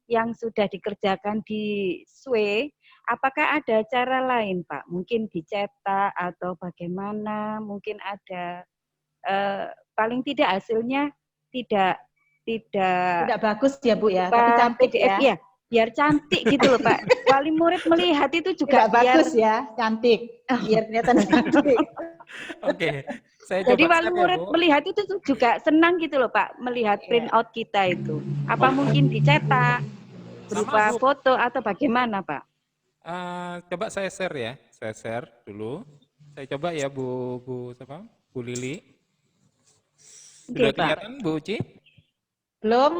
Speaker 7: yang sudah dikerjakan di SWE, apakah ada cara lain Pak? Mungkin dicetak atau bagaimana? Mungkin ada paling tidak hasilnya tidak
Speaker 1: Tidak bagus ya, Bu ya, tapi
Speaker 7: berupa
Speaker 1: cantik
Speaker 7: PDF
Speaker 1: ya.
Speaker 7: ya, biar cantik gitu loh Pak. Wali murid melihat itu juga
Speaker 1: Tidak
Speaker 7: biar
Speaker 1: bagus ya, cantik. Biar kelihatan cantik.
Speaker 2: Oke, saya
Speaker 7: jadi
Speaker 2: coba
Speaker 7: wali
Speaker 2: share ya,
Speaker 7: murid
Speaker 2: Bu.
Speaker 7: melihat itu tuh juga senang gitu loh Pak, melihat print out kita itu. Apa mungkin dicetak berupa
Speaker 2: Bu.
Speaker 7: foto atau bagaimana Pak?
Speaker 2: Coba saya share ya, saya share dulu. Saya coba ya Bu siapa? Bu Lili. Sudah
Speaker 7: Oke, Pak.
Speaker 2: kelihatan Bu Uci?
Speaker 1: Belum?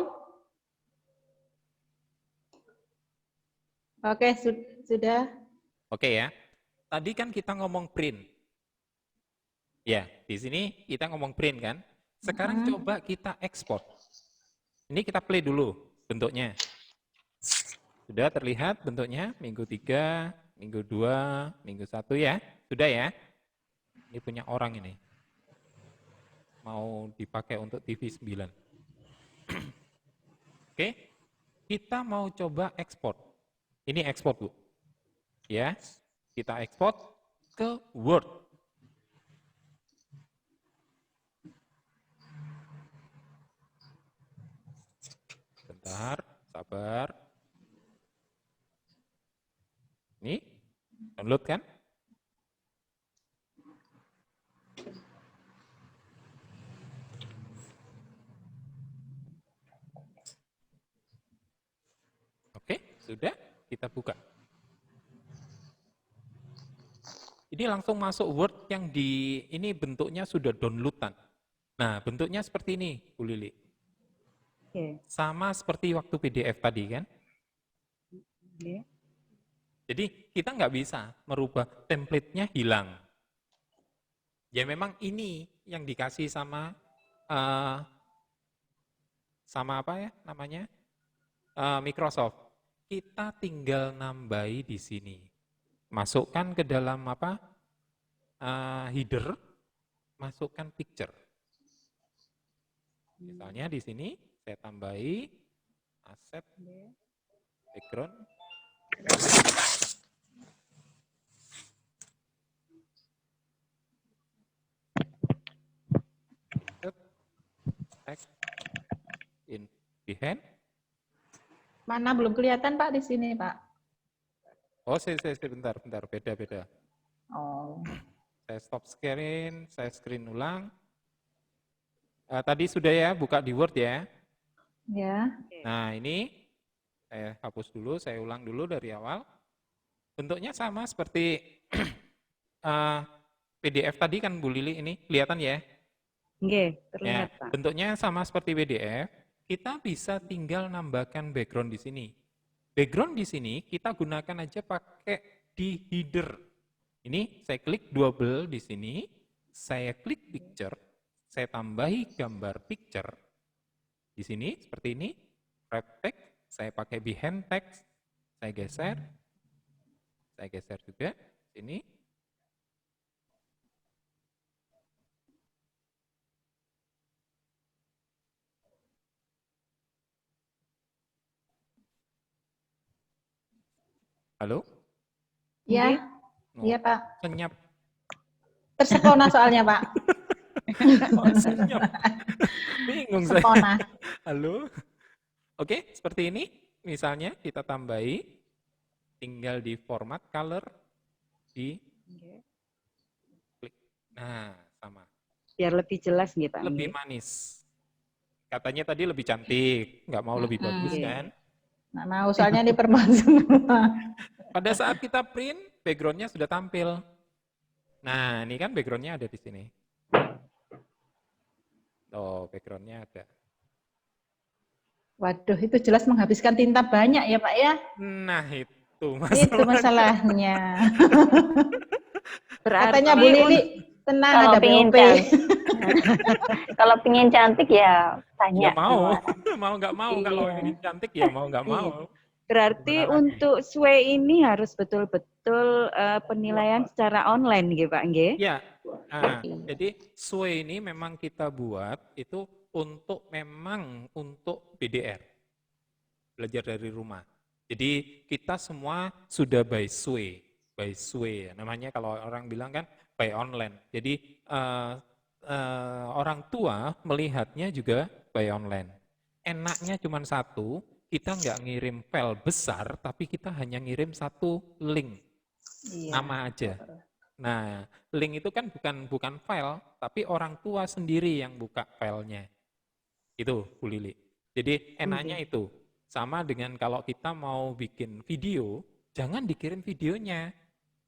Speaker 1: Oke, sudah.
Speaker 2: Oke ya. Tadi kan kita ngomong print. Ya, di sini kita ngomong print kan. Sekarang coba kita ekspor. Ini kita play dulu bentuknya. Sudah terlihat bentuknya minggu 3, minggu 2, minggu 1 ya. Sudah ya. Ini punya orang ini. Mau dipakai untuk TV 9. Oke. Kita mau coba ekspor. Ini ekspor, Bu. Ya. Kita ekspor ke Word. Bentar, sabar. Ini download kan? Oke, sudah kita buka. Ini langsung masuk Word yang ini bentuknya sudah downloadan. Nah, bentuknya seperti ini, Bu Lili.
Speaker 7: Oke.
Speaker 2: Sama seperti waktu PDF tadi kan?
Speaker 7: Oke.
Speaker 2: Jadi kita nggak bisa merubah template-nya hilang. Ya memang ini yang dikasih sama apa ya namanya Microsoft. Kita tinggal nambahi di sini. Masukkan ke dalam apa header, masukkan picture. Misalnya di sini saya tambahi aset background. Text in Behance.
Speaker 1: Mana belum kelihatan Pak di sini Pak?
Speaker 2: Oh, bentar, beda.
Speaker 1: Oh.
Speaker 2: Saya stop screen, saya screen ulang. Tadi sudah ya, buka di Word ya.
Speaker 1: Ya.
Speaker 2: Nah, ini saya hapus dulu, saya ulang dulu dari awal. Bentuknya sama seperti PDF tadi kan Bu Lili ini, kelihatan ya?
Speaker 7: Nggih,
Speaker 2: Ya,
Speaker 7: terlihat Pak.
Speaker 2: bentuknya sama seperti PDF. Kita bisa tinggal nambahkan background di sini. Background di sini kita gunakan aja pakai di header. Ini saya klik double di sini, saya klik picture, saya tambahi gambar picture. Di sini seperti ini, wrap text, saya pakai Behance text, saya geser juga sini. Halo?
Speaker 1: Ya.
Speaker 2: Oh,
Speaker 1: Iya Pak.
Speaker 2: senyap.
Speaker 1: Tersepona soalnya Pak.
Speaker 2: Oh, senyap. Bingung saya.
Speaker 1: Sepona.
Speaker 2: Halo? Oke, seperti ini. Misalnya kita tambahi, tinggal di format color, di klik. Nah, sama.
Speaker 7: Biar lebih jelas nggih Pak.
Speaker 2: Lebih manis. Katanya tadi lebih cantik, nggak mau lebih bagus kan?
Speaker 1: Nggak mau soalnya ini perempuan semua.
Speaker 2: Pada saat kita print, background-nya sudah tampil. Nah, ini kan background-nya ada di sini. Oh, background-nya ada.
Speaker 1: Waduh, itu jelas menghabiskan tinta banyak ya Pak ya?
Speaker 2: Nah, itu masalahnya.
Speaker 1: Itu masalahnya.
Speaker 7: Berarti
Speaker 1: Katanya Bu Lili, tenang
Speaker 12: Kalau
Speaker 1: ada
Speaker 12: pingin
Speaker 1: BOP.
Speaker 12: Kalau pingin cantik ya tanya.
Speaker 2: Ya mau, mau nggak mau. Kalau ini cantik ya mau nggak mau.
Speaker 7: Berarti untuk SWE ini harus betul-betul penilaian secara online nggih Pak nggih?
Speaker 2: Ya, jadi SWE ini memang kita buat itu memang untuk BDR, belajar dari rumah. Jadi kita semua sudah by SWE. Namanya kalau orang bilang kan by online. Jadi orang tua melihatnya juga by online. Enaknya cuma satu, kita nggak ngirim file besar, tapi kita hanya ngirim satu link, nama aja. Nah, link itu kan bukan file, tapi orang tua sendiri yang buka filenya. Itu, Bu Lili. Jadi enaknya itu. Sama dengan kalau kita mau bikin video, jangan dikirim videonya.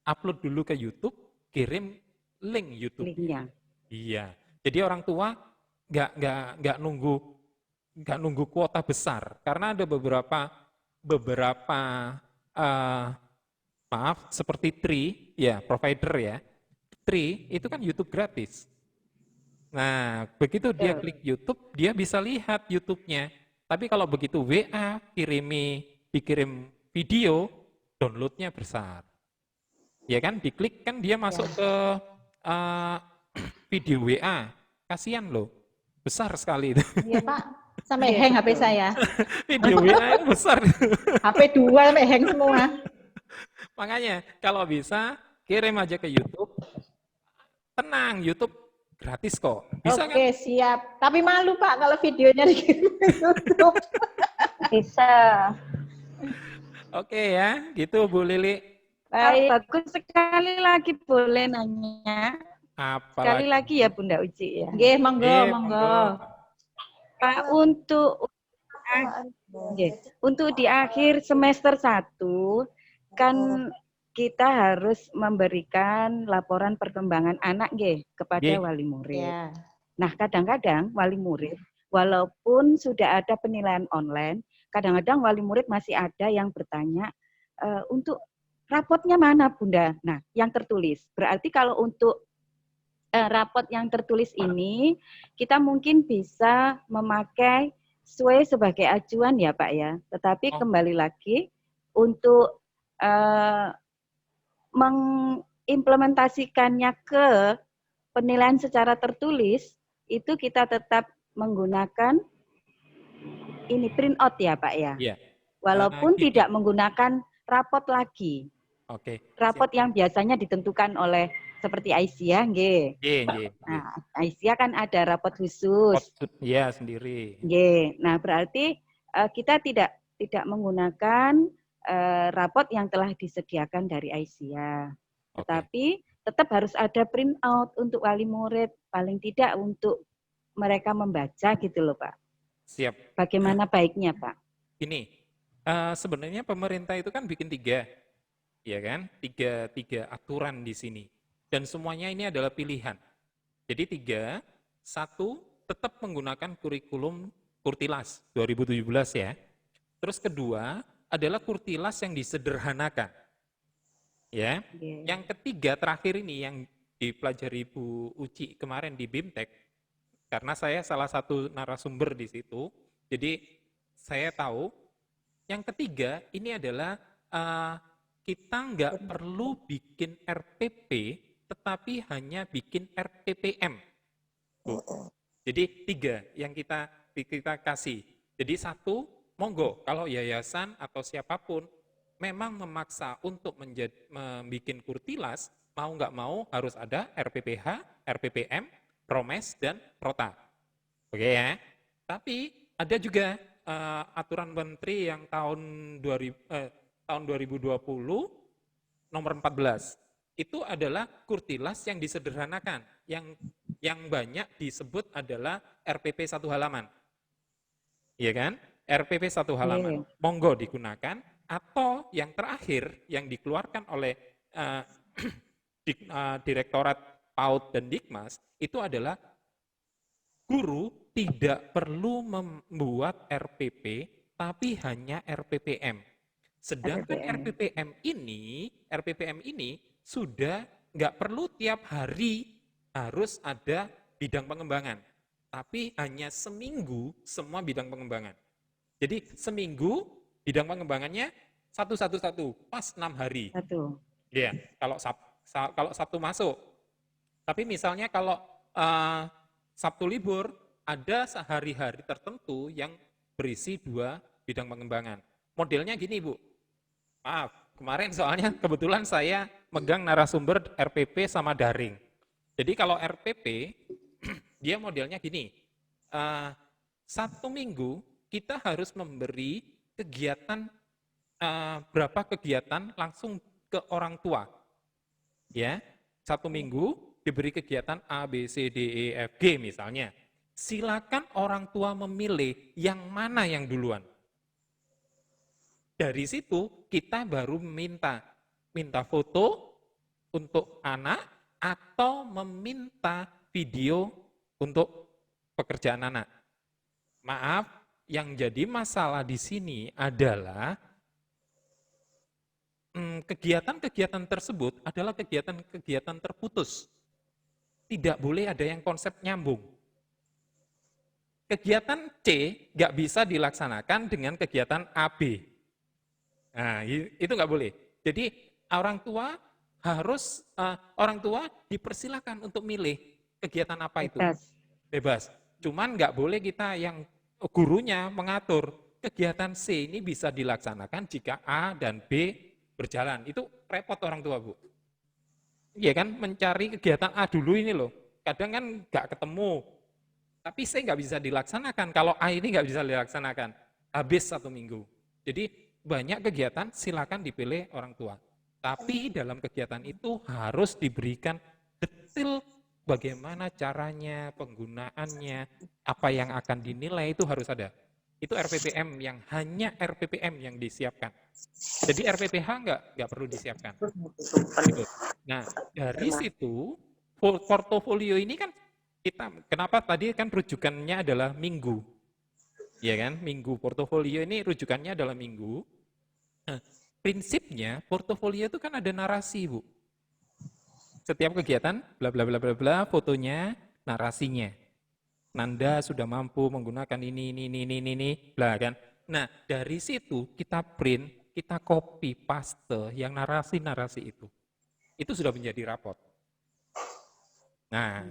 Speaker 2: Upload dulu ke YouTube, kirim link YouTube-nya. Iya. Jadi orang tua nggak nunggu kuota besar, karena ada beberapa seperti Tree, ya provider ya. Tree itu kan YouTube gratis. Nah, begitu dia klik YouTube, dia bisa lihat YouTube-nya. Tapi kalau begitu WA dikirim video, download-nya besar. Ya kan, diklik kan dia masuk ke video WA. Kasihan loh, besar sekali itu.
Speaker 1: Iya Pak, sampai hang HP saya.
Speaker 2: Video WA itu besar.
Speaker 1: HP 2 sampai hang semua.
Speaker 2: Makanya kalau bisa kirim aja ke YouTube. Tenang, YouTube gratis kok. Bisa kan?
Speaker 1: Oke, siap. Tapi malu Pak kalau videonya dikirim ke YouTube.
Speaker 12: Bisa.
Speaker 2: Oke ya, gitu Bu Lili.
Speaker 7: Baik. Bagus sekali lagi boleh nanya. Sekali lagi ya Bunda Uci ya.
Speaker 1: Nggih, monggo.
Speaker 7: Pak, untuk di akhir semester 1 kan kita harus memberikan laporan perkembangan anak kepada wali murid.
Speaker 1: Yeah.
Speaker 7: Nah, kadang-kadang wali murid walaupun sudah ada penilaian online, kadang-kadang wali murid masih ada yang bertanya untuk rapotnya mana Bunda? Nah, yang tertulis. Berarti kalau untuk rapot yang tertulis ini kita mungkin bisa memakai SWE sebagai acuan ya Pak ya. Tetapi kembali lagi untuk mengimplementasikannya ke penilaian secara tertulis itu kita tetap menggunakan ini print out ya Pak ya.
Speaker 2: Iya.
Speaker 7: walaupun
Speaker 2: Gini.
Speaker 7: tidak menggunakan rapot lagi.
Speaker 2: Oke.
Speaker 7: Rapot yang biasanya ditentukan oleh seperti Aisyah, nggih. Nah, Aisyah kan ada rapot khusus.
Speaker 2: Iya, sendiri.
Speaker 7: Nggih. Nah, berarti kita tidak menggunakan rapot yang telah disediakan dari Aisyah. Tetapi tetap harus ada print out untuk wali murid, paling tidak untuk mereka membaca gitu loh, Pak.
Speaker 2: Siap.
Speaker 7: Bagaimana baiknya, Pak?
Speaker 2: Ini sebenarnya pemerintah itu kan bikin 3, ya kan? Tiga aturan di sini. Dan semuanya ini adalah pilihan. Jadi 3, 1 tetap menggunakan kurikulum Kurtilas 2017 ya. Terus kedua adalah Kurtilas yang disederhanakan. Ya. Yang ketiga terakhir ini yang dipelajari Bu Uci kemarin di BIMTEK, karena saya salah satu narasumber di situ, jadi saya tahu yang ketiga ini adalah kita nggak perlu bikin RPP, tetapi hanya bikin RPPM. Bu. Jadi 3 yang kita kasih. Jadi 1, monggo kalau yayasan atau siapapun memang memaksa untuk membuat Kurtilas, mau nggak mau harus ada RPPH, RPPM, Promes, dan Prota. Oke ya. Tapi ada juga aturan menteri yang tahun 2020 nomor 14. Itu adalah Kurtilas yang disederhanakan, yang banyak disebut adalah RPP 1 halaman. Iya kan? RPP 1 halaman. Monggo digunakan, atau yang terakhir yang dikeluarkan oleh Direktorat PAUD dan Dikmas, itu adalah guru tidak perlu membuat RPP, tapi hanya RPPM. Sedangkan RPPM ini sudah nggak perlu tiap hari harus ada bidang pengembangan, tapi hanya seminggu semua bidang pengembangan. Jadi seminggu bidang pengembangannya satu, pas 6 hari. Ya, kalau Sabtu masuk. Tapi misalnya kalau Sabtu libur, ada sehari-hari tertentu yang berisi 2 bidang pengembangan. Modelnya gini, Bu. Maaf, kemarin soalnya kebetulan saya megang narasumber RPP sama daring. Jadi kalau RPP, dia modelnya gini. 1 minggu kita harus memberi kegiatan, berapa kegiatan langsung ke orang tua. Ya, 1 minggu diberi kegiatan A, B, C, D, E, F, G misalnya. Silakan orang tua memilih yang mana yang duluan. Dari situ kita baru minta foto untuk anak atau meminta video untuk pekerjaan anak. Maaf, yang jadi masalah di sini adalah kegiatan-kegiatan tersebut adalah kegiatan-kegiatan terputus. Tidak boleh ada yang konsep nyambung. Kegiatan C nggak bisa dilaksanakan dengan kegiatan AB. Nah, itu nggak boleh. Jadi orang tua dipersilakan untuk milih kegiatan apa itu. Bebas. Cuman nggak boleh kita yang gurunya mengatur kegiatan C ini bisa dilaksanakan jika A dan B berjalan. Itu repot orang tua, Bu. Iya kan, mencari kegiatan A dulu ini loh. Kadang kan nggak ketemu. Tapi C nggak bisa dilaksanakan. Kalau A ini nggak bisa dilaksanakan. Habis 1 minggu. Jadi banyak kegiatan silakan dipilih orang tua. Tapi dalam kegiatan itu harus diberikan detail bagaimana caranya, penggunaannya, apa yang akan dinilai itu harus ada. Itu RPPM yang hanya RPPM yang disiapkan. Jadi RPPH nggak perlu disiapkan. Gitu. Nah, dari situ portofolio ini kan kenapa tadi kan rujukannya adalah minggu. Ya kan, minggu portofolio ini rujukannya adalah minggu. Nah, prinsipnya portofolio itu kan ada narasi, Bu. Setiap kegiatan, bla bla bla bla bla, fotonya, narasinya. Nanda sudah mampu menggunakan ini, bla kan. Nah, dari situ kita print, kita copy, paste yang narasi-narasi itu. Itu sudah menjadi rapot. Nah,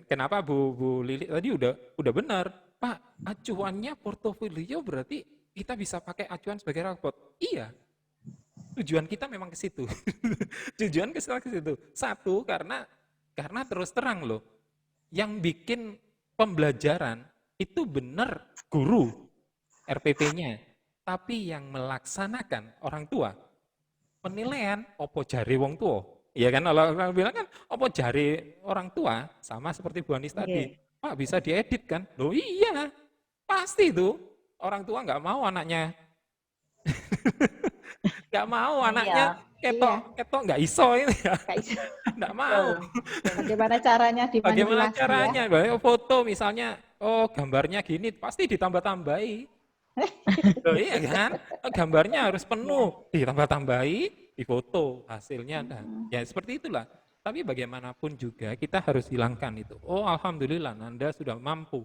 Speaker 2: kenapa Bu Lili tadi udah benar, Pak, acuannya portofolio berarti kita bisa pakai acuan sebagai rapot. Iya, tujuan kita memang ke situ. Tujuan ke situ. Satu, karena terus terang loh, yang bikin pembelajaran itu benar guru RPP-nya, tapi yang melaksanakan orang tua. Penilaian opo jare wong tua. Iya kan, kalau orang bilang kan opo jare orang tua, sama seperti Bu Anis tadi. Pak, bisa diedit kan? Loh iya, pasti itu. Orang tua nggak mau anaknya. Nggak mau anaknya ketok nggak iso ini ya. Nggak mau.
Speaker 1: Bagaimana caranya dimanipulasi?
Speaker 2: Bagaimana caranya?
Speaker 1: Ya?
Speaker 2: Foto misalnya, oh gambarnya gini, pasti ditambah-tambahi. Loh, iya kan? Gambarnya harus penuh, ditambah-tambahi, difoto, hasilnya ada. Ya seperti itulah. Tapi bagaimanapun juga kita harus hilangkan itu. Oh alhamdulillah, Anda sudah mampu.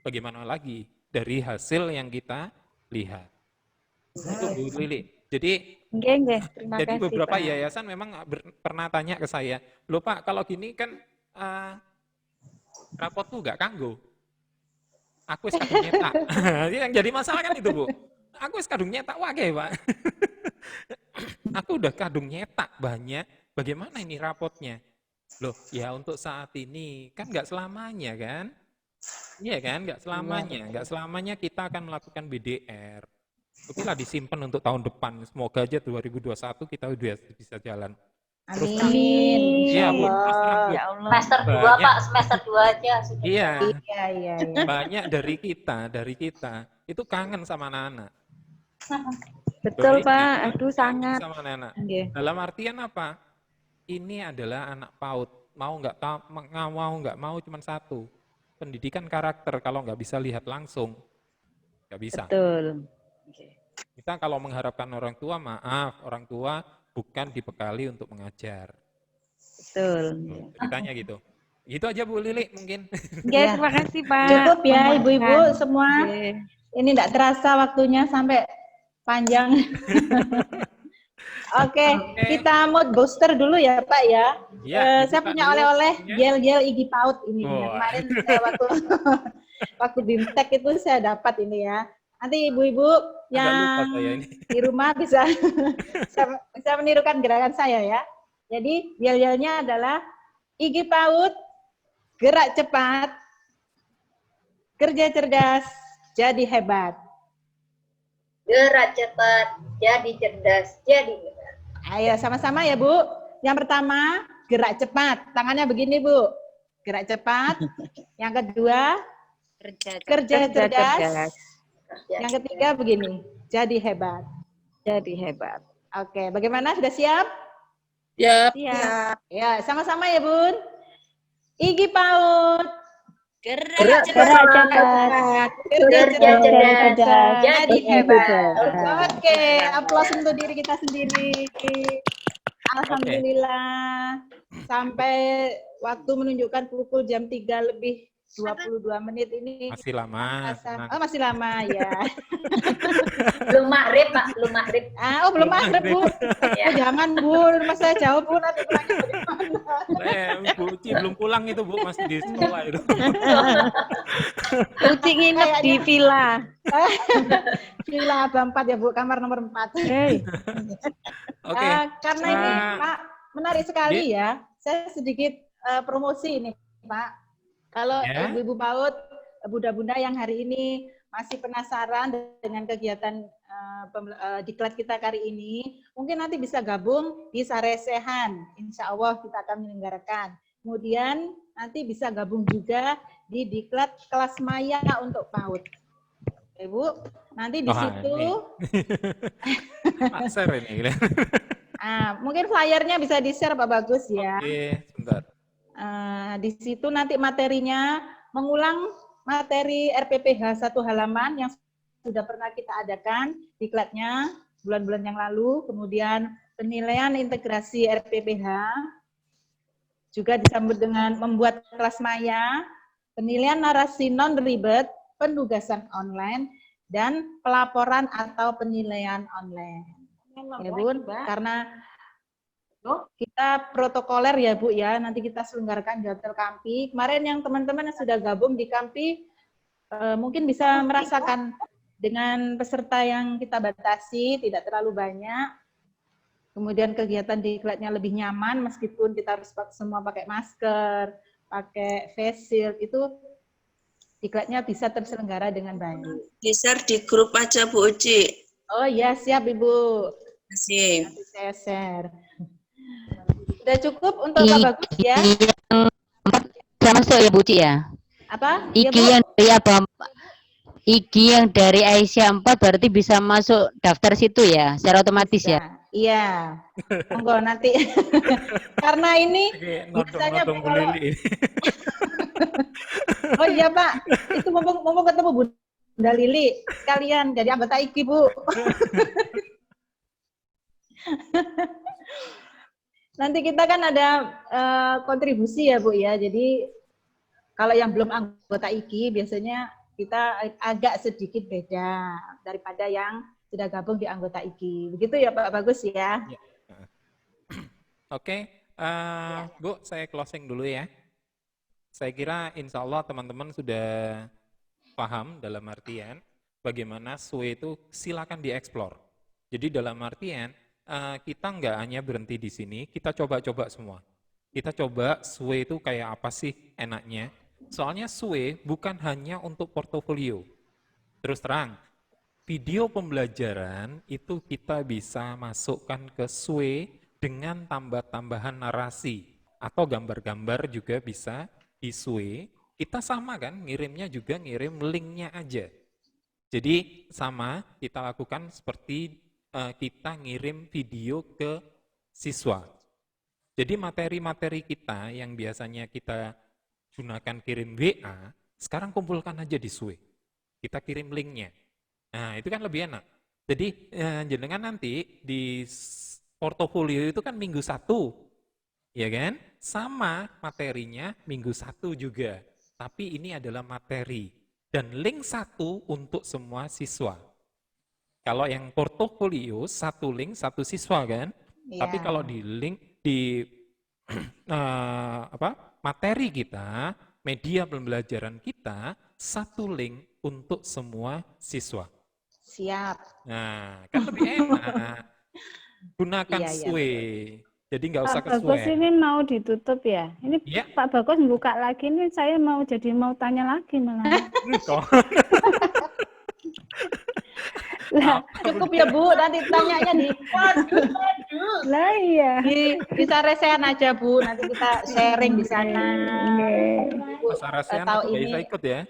Speaker 2: Bagaimana lagi dari hasil yang kita lihat. Itu Bu Lili. Jadi
Speaker 7: Terima
Speaker 2: jadi
Speaker 7: kasih,
Speaker 2: beberapa
Speaker 7: Pak.
Speaker 2: yayasan memang pernah tanya ke saya, loh Pak, kalau gini kan rapotku nggak kanggo. Aku wis kadung nyetak. Yang jadi masalah kan itu, Bu. Aku wis kadung nyetak wae, Pak. Aku udah kadung nyetak banyak. Bagaimana ini rapotnya? Loh, ya untuk saat ini kan nggak selamanya kan? Iya kan, nggak selamanya. Nggak selamanya kita akan melakukan BDR. Oke lah disimpan untuk tahun depan. Semoga aja 2021 kita udah bisa jalan. Terus kan,
Speaker 1: Amin.
Speaker 2: iya Bu,
Speaker 6: Ya Allah. Semester 2 Pak, semester 2 aja.
Speaker 2: Iya.
Speaker 1: Iya.
Speaker 2: Banyak dari kita itu kangen sama anak-anak.
Speaker 7: Betul
Speaker 2: Loh,
Speaker 7: Pak,
Speaker 2: iya,
Speaker 7: aduh sangat.
Speaker 2: sama anak-anak.
Speaker 7: Nggih.
Speaker 2: Dalam artian apa? Ini adalah anak PAUD. Mau nggak mau cuma satu. Pendidikan karakter kalau nggak bisa lihat langsung, nggak bisa.
Speaker 7: Betul.
Speaker 2: Kita kalau mengharapkan orang tua, maaf, orang tua bukan dibekali untuk mengajar.
Speaker 7: Betul.
Speaker 2: Ceritanya gitu. Gitu aja Bu Lili mungkin.
Speaker 7: Ya, terima kasih Pak.
Speaker 1: Cukup ya
Speaker 7: Memuaskan.
Speaker 1: ibu-ibu semua.
Speaker 7: Oke.
Speaker 1: Ini tidak terasa waktunya sampai panjang. Oke, kita mood booster dulu ya Pak ya.
Speaker 2: Ya,
Speaker 1: Saya punya
Speaker 2: dulu.
Speaker 1: oleh-oleh
Speaker 2: Ya.
Speaker 1: gel-gel Igi Paut ini.
Speaker 2: Oh.
Speaker 1: Kemarin saya waktu BIMTEK itu saya dapat ini ya. Nanti ibu-ibu
Speaker 2: Agak
Speaker 1: yang
Speaker 2: lupa saya ini.
Speaker 1: di rumah bisa bisa menirukan gerakan saya ya. Jadi gel-gelnya adalah Igi Paut, gerak cepat, kerja cerdas, jadi hebat.
Speaker 6: Gerak cepat, jadi cerdas, jadi hebat.
Speaker 1: Ayo sama-sama ya Bu. Yang pertama, gerak cepat. Tangannya begini Bu. Gerak cepat. Yang kedua, kerja cerdas. Yang ketiga begini, jadi hebat.
Speaker 7: Jadi hebat.
Speaker 1: Oke, bagaimana? Sudah siap?
Speaker 2: Siap.
Speaker 7: Siap.
Speaker 1: Ya, sama-sama ya Bun. Igi Paut.
Speaker 3: Gerak
Speaker 1: cepat. Kerja cerdas.
Speaker 6: jadi
Speaker 1: Jadi hebat. Oke, aplaus untuk diri kita sendiri. Alhamdulillah. Sampai waktu menunjukkan pukul jam 3 lebih 22 menit ini.
Speaker 2: Masih lama.
Speaker 1: Oh, masih lama ya.
Speaker 6: Belum maghrib Pak, belum maghrib.
Speaker 1: Belum maghrib Bu.
Speaker 6: Ya.
Speaker 1: Jangan Bu, rumah saya jauh Bu, nanti pulangnya bagaimana?
Speaker 2: Bu Uci belum pulang itu Bu, masih di sekolah itu.
Speaker 7: Uci nginep di villa.
Speaker 1: Villa Abah 4 ya Bu, kamar nomor 4.
Speaker 2: Oke.
Speaker 1: Karena ini Pak, menarik sekali ya. Saya sedikit promosi ini Pak. Kalau ibu-ibu PAUD, bunda-bunda yang hari ini masih penasaran dengan kegiatan diklat kita kali ini, mungkin nanti bisa gabung di Saresehan. Insya Allah kita akan menyelenggarakan. Kemudian nanti bisa gabung juga di diklat kelas maya untuk PAUD. Ibu, nanti di situ.
Speaker 2: Share ini.
Speaker 1: Mungkin flyernya bisa di-share Pak Bagus ya.
Speaker 2: Oke, sebentar.
Speaker 1: Di situ nanti materinya mengulang materi RPPH 1 halaman yang sudah pernah kita adakan diklatnya bulan-bulan yang lalu, kemudian penilaian integrasi RPPH, juga disambut dengan membuat kelas maya, penilaian narasi non-ribet, penugasan online, dan pelaporan atau penilaian online. Ya Bun, karena kita protokoler ya Bu ya, nanti kita selenggarakan di Hotel Kampi. Kemarin yang teman-teman yang sudah gabung di Kampi mungkin bisa merasakan dengan peserta yang kita batasi, tidak terlalu banyak, kemudian kegiatan diklatnya lebih nyaman meskipun kita harus semua pakai masker, pakai face shield, itu diklatnya bisa terselenggara dengan baik.
Speaker 10: Di-share di grup aja Bu Uci.
Speaker 1: Oh iya, siap Ibu.
Speaker 10: Terima kasih.
Speaker 1: Nanti saya share. Sudah cukup untuk Pak Bagus ya?
Speaker 13: Bisa masuk ya Bu Ci ya?
Speaker 1: Apa?
Speaker 13: IG
Speaker 1: Ya, Bu?
Speaker 13: yang dari apa? IG yang dari Aisyah 4 berarti bisa masuk daftar situ ya, secara otomatis ya?
Speaker 1: Iya. Monggo nanti. Karena ini biasanya
Speaker 2: Nodong-nodong Bu
Speaker 1: kalau
Speaker 2: Lili.
Speaker 1: oh iya Pak, itu mumpung ketemu Bunda Lili, sekalian jadi anggota IG Bu. Nanti kita kan ada kontribusi ya Bu ya, jadi kalau yang belum anggota IG biasanya kita agak sedikit beda daripada yang sudah gabung di anggota IG. Begitu ya Pak Bagus ya?
Speaker 2: Oke, Bu, saya closing dulu ya. Saya kira insya Allah teman-teman sudah paham dalam artian bagaimana SWE itu silakan dieksplor. Jadi dalam artian kita nggak hanya berhenti di sini, kita coba-coba semua. Kita coba SWE itu kayak apa sih enaknya. Soalnya SWE bukan hanya untuk portofolio. Terus terang, video pembelajaran itu kita bisa masukkan ke SWE dengan tambah-tambahan narasi atau gambar-gambar juga bisa di SWE. Kita sama kan, ngirimnya juga ngirim linknya aja. Jadi sama kita lakukan seperti kita ngirim video ke siswa. Jadi materi-materi kita yang biasanya kita gunakan kirim WA, sekarang kumpulkan aja di SWE. Kita kirim linknya. Nah, itu kan lebih enak. Jadi jenengan nanti di portofolio itu kan minggu 1, ya kan? Sama materinya minggu 1 juga. Tapi ini adalah materi. Dan link 1 untuk semua siswa. Kalau yang portofolio, 1 link, 1 siswa kan?
Speaker 1: Ya.
Speaker 2: Tapi kalau di link, di materi kita, media pembelajaran kita, 1 link untuk semua siswa.
Speaker 1: Siap.
Speaker 2: Nah, kan lebih enak. Gunakan
Speaker 1: Iya, iya,
Speaker 2: SWE. Jadi nggak usah
Speaker 5: Pak
Speaker 2: ke
Speaker 5: Bagus
Speaker 2: SWE.
Speaker 5: ini mau ditutup ya? Ini
Speaker 2: Iya.
Speaker 5: Pak Bagus buka lagi nih, saya mau tanya lagi malah. Lah,
Speaker 1: Cukup ya Bu, nanti tanyanya di
Speaker 5: lah iya.
Speaker 1: bisa resehan aja Bu, nanti kita sharing di sana.
Speaker 2: Mas Arasean
Speaker 1: tahu
Speaker 2: nggak
Speaker 1: ini.
Speaker 2: bisa ikut ya?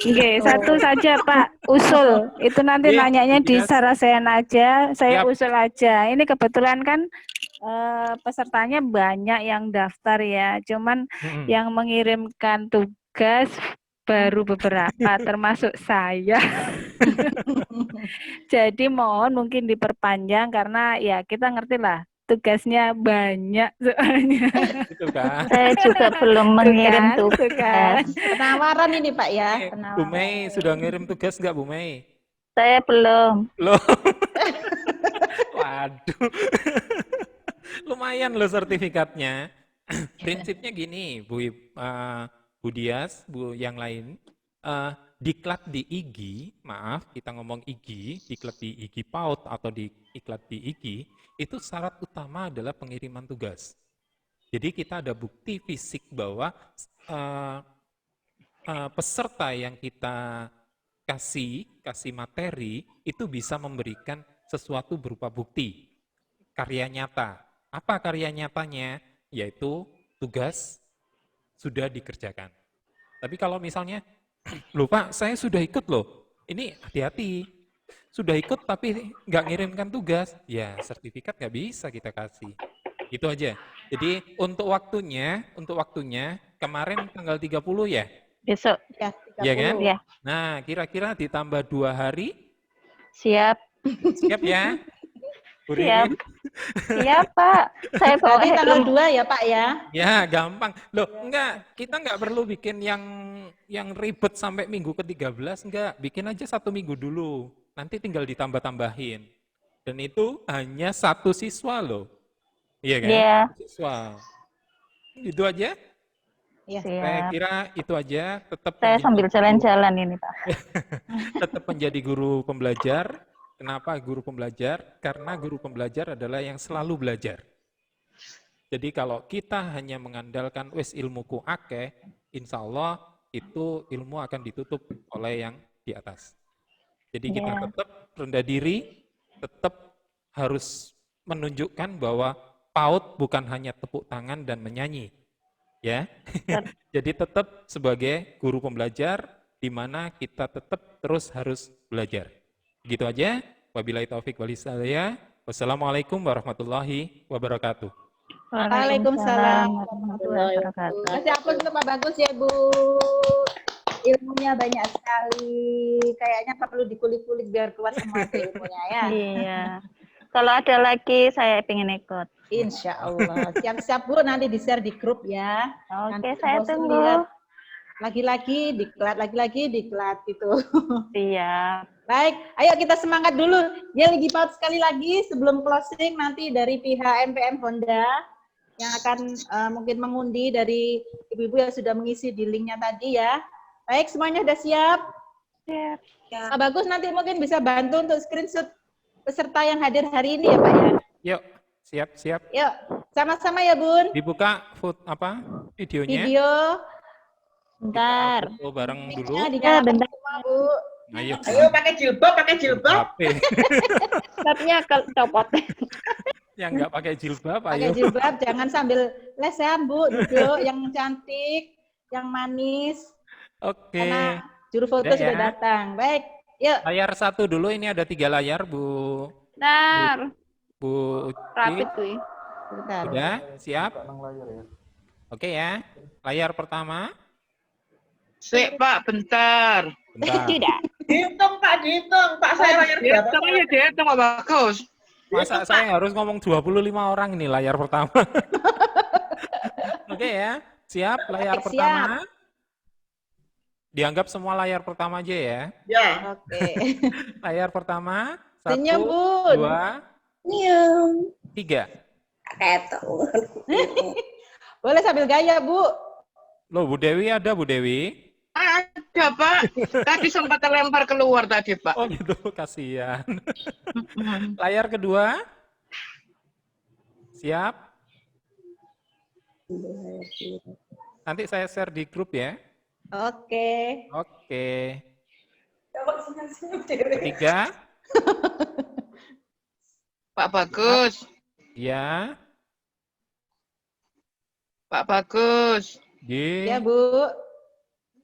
Speaker 5: Oke, satu saja Pak, usul. Itu nanti
Speaker 2: Iya,
Speaker 5: nanyanya di
Speaker 2: iya.
Speaker 5: Sarasehan aja, saya
Speaker 2: Siap.
Speaker 5: usul aja. Ini kebetulan kan pesertanya banyak yang daftar ya, cuman yang mengirimkan tugas baru beberapa, termasuk saya. Jadi mohon mungkin diperpanjang karena ya kita ngerti lah tugasnya banyak soalnya.
Speaker 2: Itu kan.
Speaker 12: Saya juga belum mengirim
Speaker 5: Tuh kan.
Speaker 12: tugas.
Speaker 1: Penawaran ini Pak ya,
Speaker 2: Bu
Speaker 1: penawaran.
Speaker 2: Mei sudah ngirim tugas nggak Bu Mei?
Speaker 12: Saya belum.
Speaker 2: Loh. Waduh. Lumayan loh sertifikatnya. Prinsipnya gini, Bu Dias, Bu yang lain, diklat di IG, maaf kita ngomong IG, diklat di IG PAUD atau diklat di IG, itu syarat utama adalah pengiriman tugas. Jadi kita ada bukti fisik bahwa peserta yang kita kasih materi itu bisa memberikan sesuatu berupa bukti, karya nyata. Apa karya nyatanya? Yaitu tugas sudah dikerjakan. Tapi kalau misalnya, loh Pak, saya sudah ikut loh, ini hati-hati. Sudah ikut tapi nggak ngirimkan tugas, ya sertifikat nggak bisa kita kasih. Itu aja. Jadi untuk waktunya kemarin tanggal 30 ya?
Speaker 12: Besok.
Speaker 1: Ya,
Speaker 2: Iya kan?
Speaker 12: Ya.
Speaker 2: Nah, kira-kira ditambah 2 hari,
Speaker 12: Siap.
Speaker 2: siap ya? Bu
Speaker 12: Siap.
Speaker 2: Ririn?
Speaker 12: Siap, Pak. Saya bawa
Speaker 1: Berarti tanggal
Speaker 12: helm.
Speaker 1: 2 ya Pak ya?
Speaker 2: Ya, gampang. Loh, enggak, kita enggak perlu bikin yang ribet sampai minggu ke-13, enggak. Bikin aja 1 minggu dulu. Nanti tinggal ditambah-tambahin. Dan itu hanya 1 siswa loh. Iya kan?
Speaker 12: Iya.
Speaker 2: 1 siswa. Itu aja?
Speaker 1: Iya.
Speaker 2: Saya
Speaker 12: Siap.
Speaker 2: kira itu aja. Tetap
Speaker 12: Saya
Speaker 2: menjadi
Speaker 12: sambil
Speaker 2: guru,
Speaker 12: jalan-jalan ini, Pak.
Speaker 2: tetap menjadi guru pembelajar. Kenapa guru pembelajar? Karena guru pembelajar adalah yang selalu belajar. Jadi kalau kita hanya mengandalkan wis ilmuku akeh, insya Allah itu ilmu akan ditutup oleh yang di atas. Jadi kita
Speaker 12: Iya.
Speaker 2: tetap rendah diri, tetap harus menunjukkan bahwa PAUD bukan hanya tepuk tangan dan menyanyi. Ya. Jadi tetap sebagai guru pembelajar di mana kita tetap terus harus belajar. Begitu aja. Wabillahi taufik wal hidayah. Wassalamualaikum warahmatullahi wabarakatuh.
Speaker 1: Waalaikumsalam warahmatullahi wabarakatuh. Kasih ampun untuk Pak Bagus ya Bu. Ilmunya banyak sekali. Kayaknya perlu dikulik-kulik biar keluar semua ilmunya ya.
Speaker 12: Iya. Kalau ada lagi saya ingin ikut.
Speaker 1: Insya Allah. Siap-siap Bu, nanti di-share di grup ya.
Speaker 12: Oke,
Speaker 1: Nanti
Speaker 12: saya
Speaker 1: bosan
Speaker 12: tunggu.
Speaker 1: lihat lagi-lagi diklat gitu.
Speaker 12: Siap.
Speaker 1: Baik, ayo kita semangat dulu. Ya, lagi paut sekali lagi sebelum closing nanti dari pihak MPM Honda yang akan mungkin mengundi dari ibu-ibu yang sudah mengisi di linknya tadi ya. Baik, semuanya sudah siap?
Speaker 12: Siap.
Speaker 1: Pak Bagus nanti mungkin bisa bantu untuk screenshot peserta yang hadir hari ini ya Pak ya.
Speaker 2: Yuk, siap-siap.
Speaker 1: Yuk, sama-sama ya Bun.
Speaker 2: Dibuka videonya.
Speaker 1: Video.
Speaker 12: Bentar.
Speaker 2: Foto bareng dulu.
Speaker 1: Ya, bentar Bu.
Speaker 2: Ayo.
Speaker 4: Ayo pakai jilbab.
Speaker 12: Tapi copot.
Speaker 2: Yang nggak pakai jilbab,
Speaker 1: Pakai
Speaker 2: ayo.
Speaker 1: jilbab, jangan sambil les ya Bu, duduk yang cantik, yang manis.
Speaker 2: Oke.
Speaker 1: Karena juru foto
Speaker 2: Udah
Speaker 1: sudah
Speaker 2: ya.
Speaker 1: datang. Baik, yuk.
Speaker 2: Layar 1 dulu, ini ada 3 layar, Bu.
Speaker 12: Bentar.
Speaker 2: Bu
Speaker 12: Rapid
Speaker 2: Uci.
Speaker 12: tuh.
Speaker 1: Bentar.
Speaker 2: Udah, siap? Oke ya. Layar pertama.
Speaker 14: Sik, Pak, bentar.
Speaker 2: Bentar.
Speaker 12: Tidak.
Speaker 4: Dihitung Pak, dihitung. Pak saya layar berapa?
Speaker 14: Dihitung ya, dihitung, Pak Bagus.
Speaker 2: Masa saya harus ngomong 25 orang ini layar pertama. Oke ya. Siap, layar
Speaker 1: Siap.
Speaker 2: pertama. Dianggap semua layar pertama aja ya.
Speaker 4: Ya.
Speaker 1: Oke.
Speaker 2: Layar pertama. 1,
Speaker 1: Senyum, Bun.
Speaker 2: 2, 3.
Speaker 1: Boleh sambil gaya, Bu.
Speaker 2: Loh, Bu Dewi ada, Bu Dewi?
Speaker 14: Ada, Pak. Tadi sempat terlempar keluar tadi, Pak.
Speaker 2: Oh gitu, kasihan. Layar kedua. Siap. Nanti saya share di grup ya.
Speaker 1: Oke.
Speaker 2: Oke. Ketiga.
Speaker 14: Pak Bagus.
Speaker 2: Ya.
Speaker 14: Pak Bagus.
Speaker 2: G.
Speaker 1: Ya, Bu.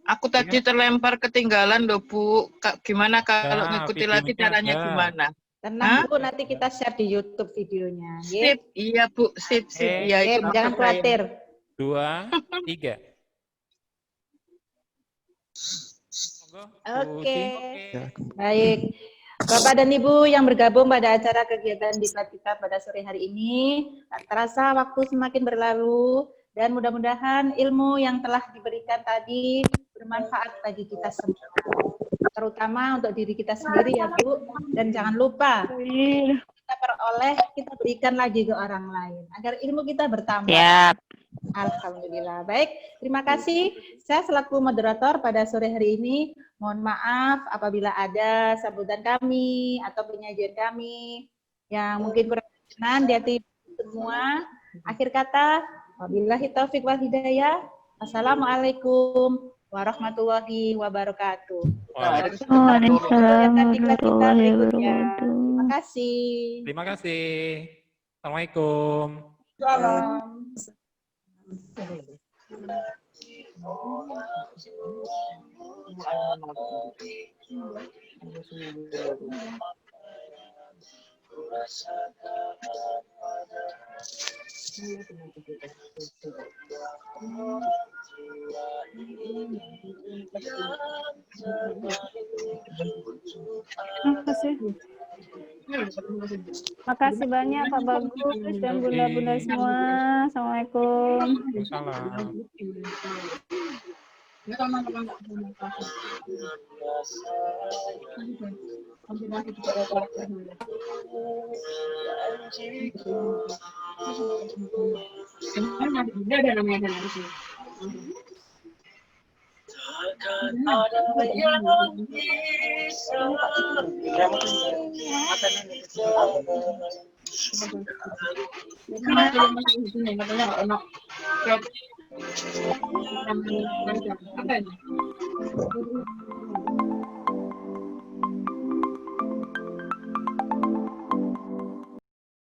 Speaker 14: Aku tadi terlempar ketinggalan loh, Bu. Gimana kalau
Speaker 2: Ya,
Speaker 14: ngikuti lagi
Speaker 2: videonya
Speaker 14: caranya
Speaker 2: ada.
Speaker 14: gimana?
Speaker 1: Tenang, Bu, nanti kita share di YouTube videonya.
Speaker 14: Sip, iya Bu, sip.
Speaker 2: Oke.
Speaker 14: Iya,
Speaker 1: Sip,
Speaker 14: itu
Speaker 1: jangan
Speaker 14: maksud saya.
Speaker 1: khawatir.
Speaker 2: 2, 3.
Speaker 1: Oke. Baik. Bapak dan Ibu yang bergabung pada acara kegiatan diklat kita pada sore hari ini, tak terasa waktu semakin berlalu dan mudah-mudahan ilmu yang telah diberikan tadi bermanfaat bagi kita semua. Terutama untuk diri kita sendiri ya Bu, dan jangan lupa kita peroleh, kita berikan lagi ke orang lain agar ilmu kita bertambah.
Speaker 12: Siap.
Speaker 1: Alhamdulillah. Baik, terima kasih. Saya selaku moderator pada sore hari ini, mohon maaf apabila ada sambutan kami atau penyajian kami yang mungkin kurang berkenan di hati semua. Akhir kata, wabillahi taufik wal hidayah. Assalamualaikum warahmatullahi wabarakatuh.
Speaker 12: Waalaikumsalam warahmatullahi wabarakatuh.
Speaker 1: Terima kasih.
Speaker 2: Terima kasih. Assalamualaikum.
Speaker 1: Salam.
Speaker 5: Makasih banyak Pak Bagus dan bunda-bunda semua. Assalamualaikum.
Speaker 2: Salam.
Speaker 11: Ini ada namanya.
Speaker 4: Apa ini?